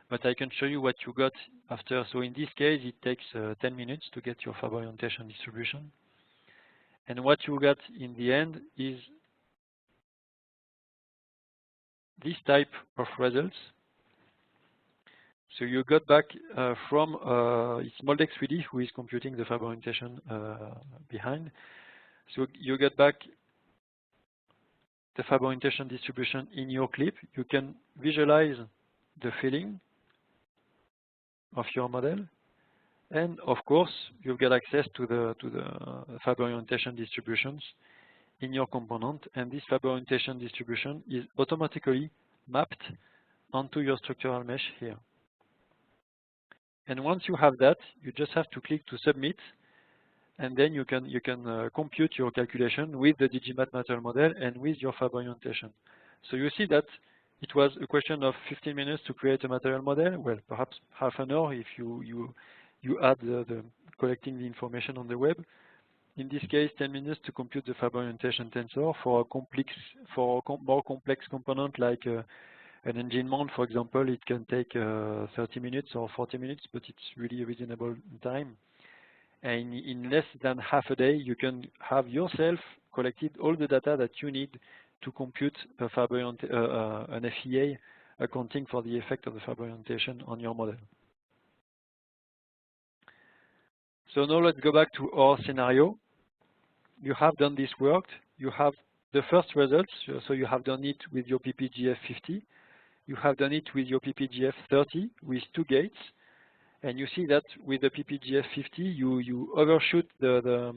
S2: But I can show you what you got after. So in this case, it takes 10 minutes to get your fiber orientation distribution. And what you got in the end is this type of results. So you got back from it's Moldex 3D who is computing the fiber orientation behind. So you get back the fiber orientation distribution in your clip. You can visualize the filling of your model, and of course you get access to the fiber orientation distributions in your component, and this fiber orientation distribution is automatically mapped onto your structural mesh here. And once you have that, you just have to click to submit, and then you can compute your calculation with the Digimat material model and with your fiber orientation. So you see that it was a question of 15 minutes to create a material model. Well, perhaps half an hour if you add the collecting the information on the web. In this case, 10 minutes to compute the fiber orientation tensor for a more complex component like an engine mount, for example. It can take 30 minutes or 40 minutes, but it's really a reasonable time. And in less than half a day, you can have yourself collected all the data that you need to compute a an FEA accounting for the effect of the fiber orientation on your model. So now let's go back to our scenario. You have done this work. You have the first results. So you have done it with your PPGF 50. You have done it with your PPGF 30 with 2 gates. And you see that with the PPGF 50, you overshoot the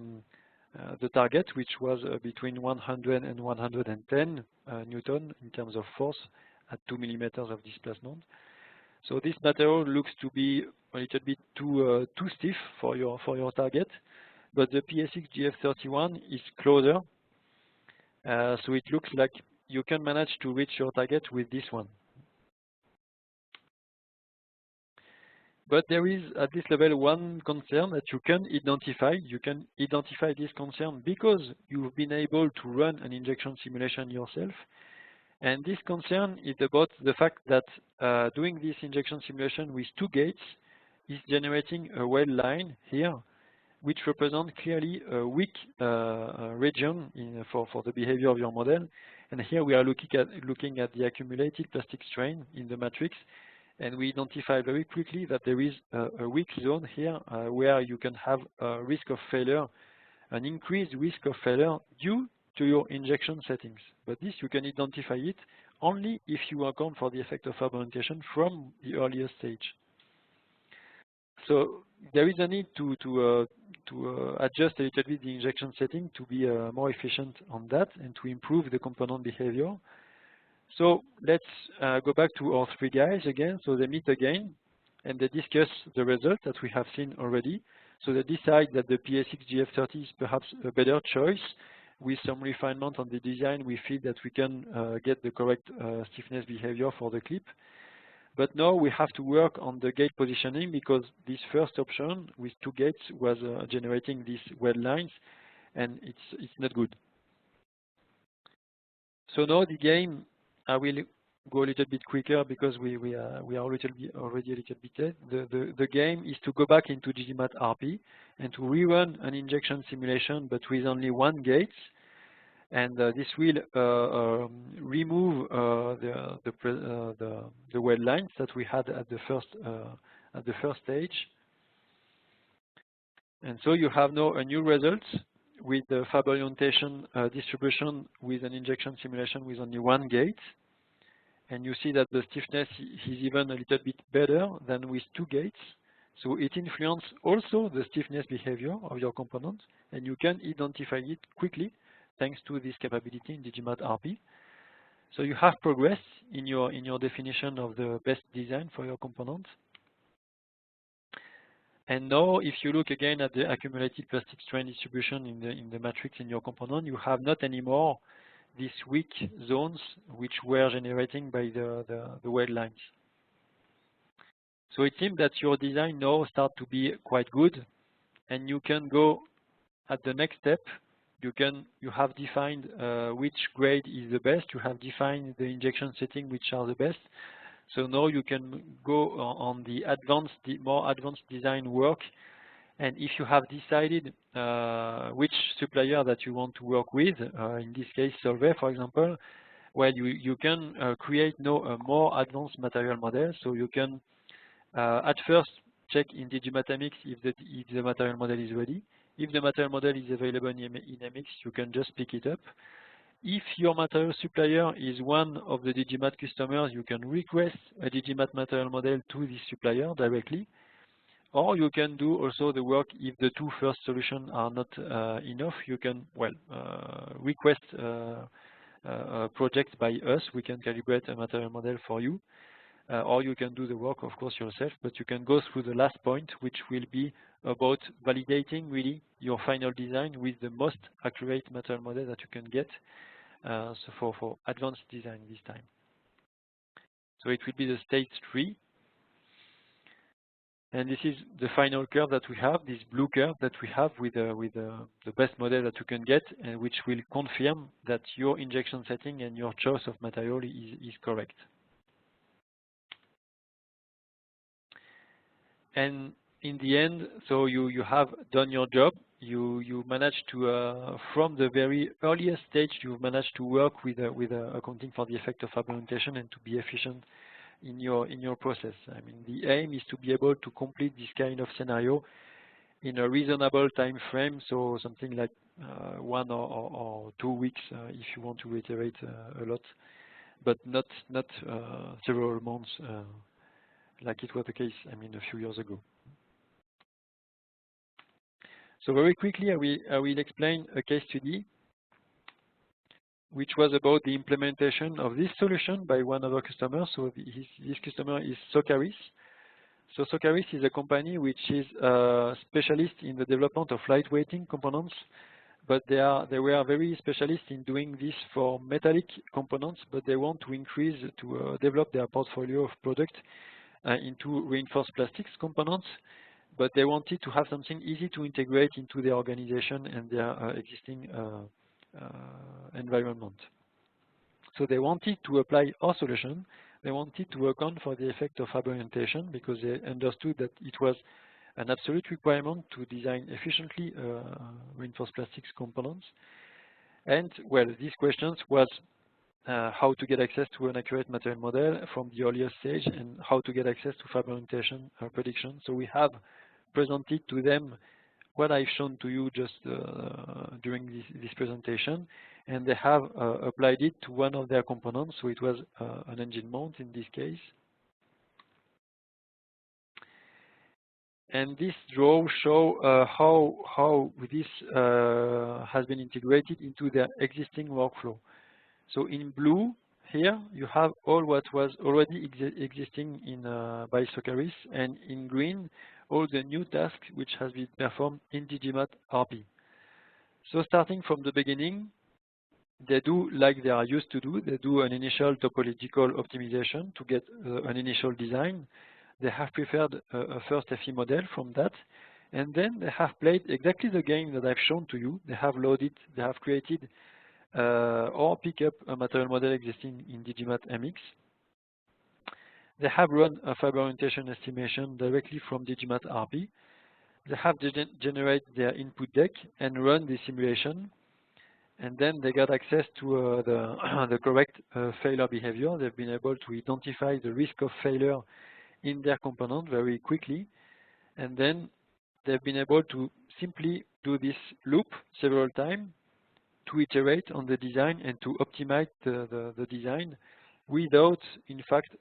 S2: target, which was between 100 and 110 Newton in terms of force at 2 millimeters of displacement. So this material looks to be a little bit too stiff for your target, but the PSX GF31 is closer, so it looks like you can manage to reach your target with this one. But there is, at this level, one concern that you can identify. You can identify this concern because you've been able to run an injection simulation yourself. And this concern is about the fact that doing this injection simulation with 2 gates is generating a weld line here, which represents clearly a weak region for the behavior of your model. And here we are looking at the accumulated plastic strain in the matrix. And we identify very quickly that there is a weak zone here where you can have a risk of failure, an increased risk of failure due to your injection settings. But this, you can identify it only if you account for the effect of fiber orientation from the earlier stage. So there is a need to adjust a little bit the injection setting to be more efficient on that and to improve the component behavior. So let's go back to our 3 guys again. So they meet again and they discuss the results that we have seen already. So they decide that the PSX GF30 is perhaps a better choice. With some refinement on the design, we feel that we can get the correct stiffness behavior for the clip. But now we have to work on the gate positioning because this first option with 2 gates was generating these weld lines, and it's not good. So now the game, I will go a little bit quicker because we are already a little bit late. The game is to go back into Digimat RP and to rerun an injection simulation, but with only 1 gate. And this will remove the weld lines that we had at the first stage. And so you have now a new result with the fiber orientation distribution with an injection simulation with only 1 gate. And you see that the stiffness is even a little bit better than with 2 gates. So it influences also the stiffness behavior of your component, and you can identify it quickly thanks to this capability in Digimat RP. So you have progressed in your definition of the best design for your component. And now, if you look again at the accumulated plastic strain distribution in the matrix in your component, you have not anymore these weak zones which were generating by the weld lines. So it seems that your design now starts to be quite good, and you can go at the next step. You have defined which grade is the best. You have defined the injection setting which are the best. So now you can go on the more advanced design work. And if you have decided which supplier that you want to work with, in this case Solvay, for example, well, you can create now a more advanced material model. So you can At first, check in Digimat.mx if the material model is ready. If the material model is available in MX, you can just pick it up. If your material supplier is one of the Digimat customers, you can request a Digimat material model to this supplier directly. Or you can do also the work if the two first solutions are not enough. You can, well, request a project by us. We can calibrate a material model for you. Or you can do the work, of course, yourself, but you can go through the last point, which will be about validating really your final design with the most accurate material model that you can get so for advanced design this time. So it will be the stage 3. And this is the final curve that we have, this blue curve that we have with the best model that you can get, and which will confirm that your injection setting and your choice of material is correct. And in the end, so you have done your job. You managed to, from the very earliest stage, you've managed to work with accounting for the effect of fragmentation and to be efficient in your process. I mean, the aim is to be able to complete this kind of scenario in a reasonable time frame, so something like 1 or 2 weeks if you want to reiterate a lot, but not several months like it was the case, I mean, a few years ago. So very quickly, I will explain a case study which was about the implementation of this solution by one of our customers. So this customer is Socaris. So Socaris is a company which is a specialist in the development of lightweighting components, but they were very specialist in doing this for metallic components, but they want to increase, to develop their portfolio of products into reinforced plastics components, but they wanted to have something easy to integrate into their organization and their existing environment. So they wanted to apply our solution. They wanted to account for the effect of fiber orientation because they understood that it was an absolute requirement to design efficiently reinforced plastics components. And well, these questions was how to get access to an accurate material model from the earliest stage and how to get access to fiber orientation prediction. So we have presented to them what I've shown to you just during this presentation, and they have applied it to one of their components. So it was an engine mount in this case. And this draw show how this has been integrated into their existing workflow. So in blue here you have all what was already existing in by Socaris, and in green all the new tasks which has been performed in Digimat RP. So starting from the beginning, they do like they are used to do. They do an initial topological optimization to get an initial design. They have prepared a first FE model from that, and then they have played exactly the game that I've shown to you. They have loaded, they have created or pick up a material model existing in Digimat MX. They have run a fiber orientation estimation directly from Digimat RP. They have generated their input deck and run the simulation. And then they got access to the correct failure behavior. They've been able to identify the risk of failure in their component very quickly. And then they've been able to simply do this loop several times to iterate on the design and to optimize the design without, in fact,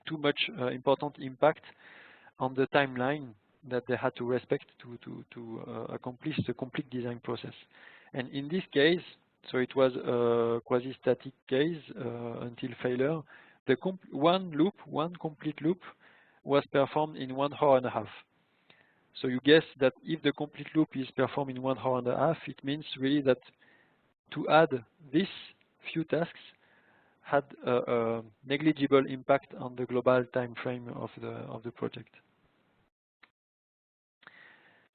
S2: too much important impact on the timeline that they had to respect to accomplish the complete design process. And in this case, so it was a quasi-static case until failure. The one complete loop was performed in 1.5 hours. So you guess that if the complete loop is performed in 1.5 hours, it means really that to add these few tasks had a negligible impact on the global time frame of the project.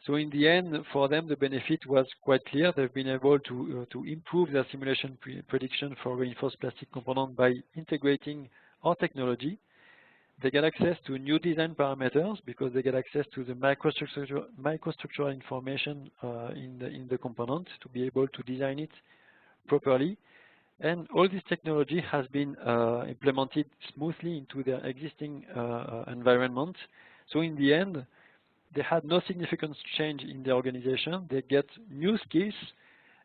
S2: So in the end, for them, the benefit was quite clear. They've been able to improve their simulation prediction for reinforced plastic component by integrating our technology. They get access to new design parameters because they get access to the microstructural information in the component to be able to design it properly. And all this technology has been implemented smoothly into their existing environment. So in the end, they had no significant change in the organization. They get new skills.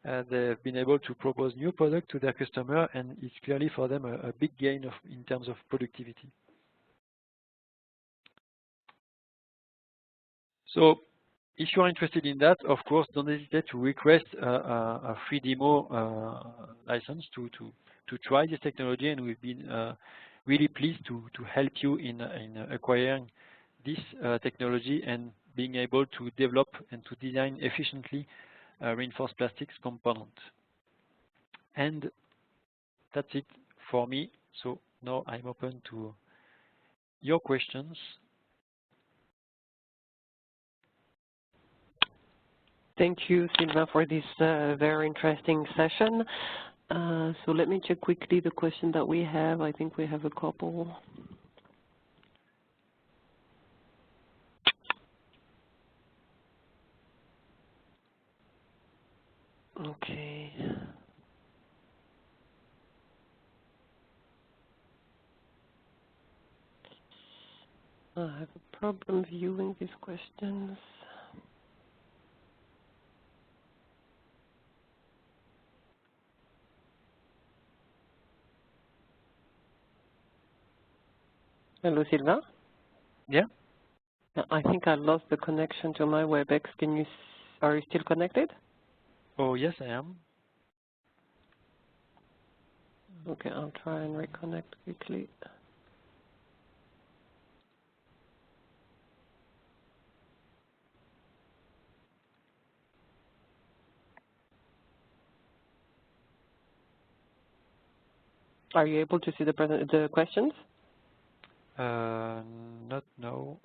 S2: They've been able to propose new products to their customer, and it's clearly for them a big gain in terms of productivity. So if you are interested in that, of course, don't hesitate to request a free demo license to try this technology, and we've been really pleased to help you in acquiring this technology and being able to develop and to design efficiently reinforced plastics component. And that's it for me. So now I'm open to your questions.
S1: Thank you, Sylvain, for this very interesting session. So let me check quickly the question that we have. I think we have a couple. Okay. I have a problem viewing these questions. Hello, Sylvain?
S2: Yeah.
S1: I think I lost the connection to my WebEx. Are you still connected?
S2: Oh, yes, I am.
S1: Okay, I'll try and reconnect quickly. Are you able to see the questions?
S2: Not now.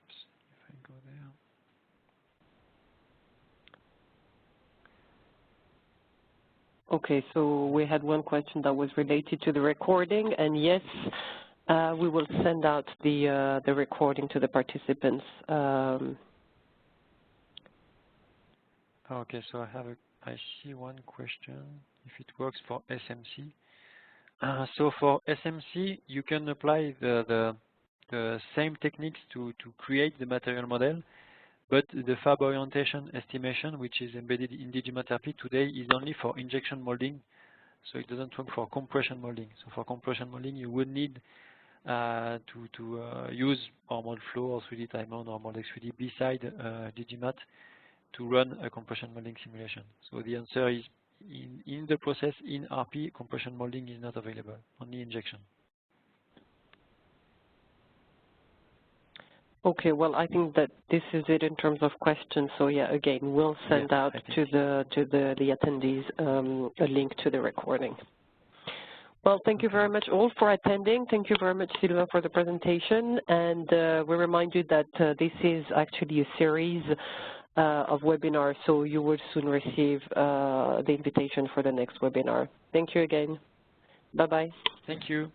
S2: If I go there.
S1: Okay, so we had one question that was related to the recording, and yes, we will send out the recording to the participants.
S2: Okay, so I see one question, if it works for SMC. So for SMC, you can apply the same techniques to create the material model, but the fab orientation estimation, which is embedded in Digimat RP today, is only for injection molding, so it doesn't work for compression molding. So for compression molding, you would need to use our MoldFlow or 3D Timeon or MoldX3D beside Digimat to run a compression molding simulation. So the answer is in the process in RP, compression molding is not available, only injection.
S1: Okay, well, I think that this is it in terms of questions. So yeah, again, we'll send out to the attendees a link to the recording. Well, thank you very much all for attending. Thank you very much, Sylvain, for the presentation. And we remind you that this is actually a series of webinars, so you will soon receive the invitation for the next webinar. Thank you again. Bye-bye.
S2: Thank you.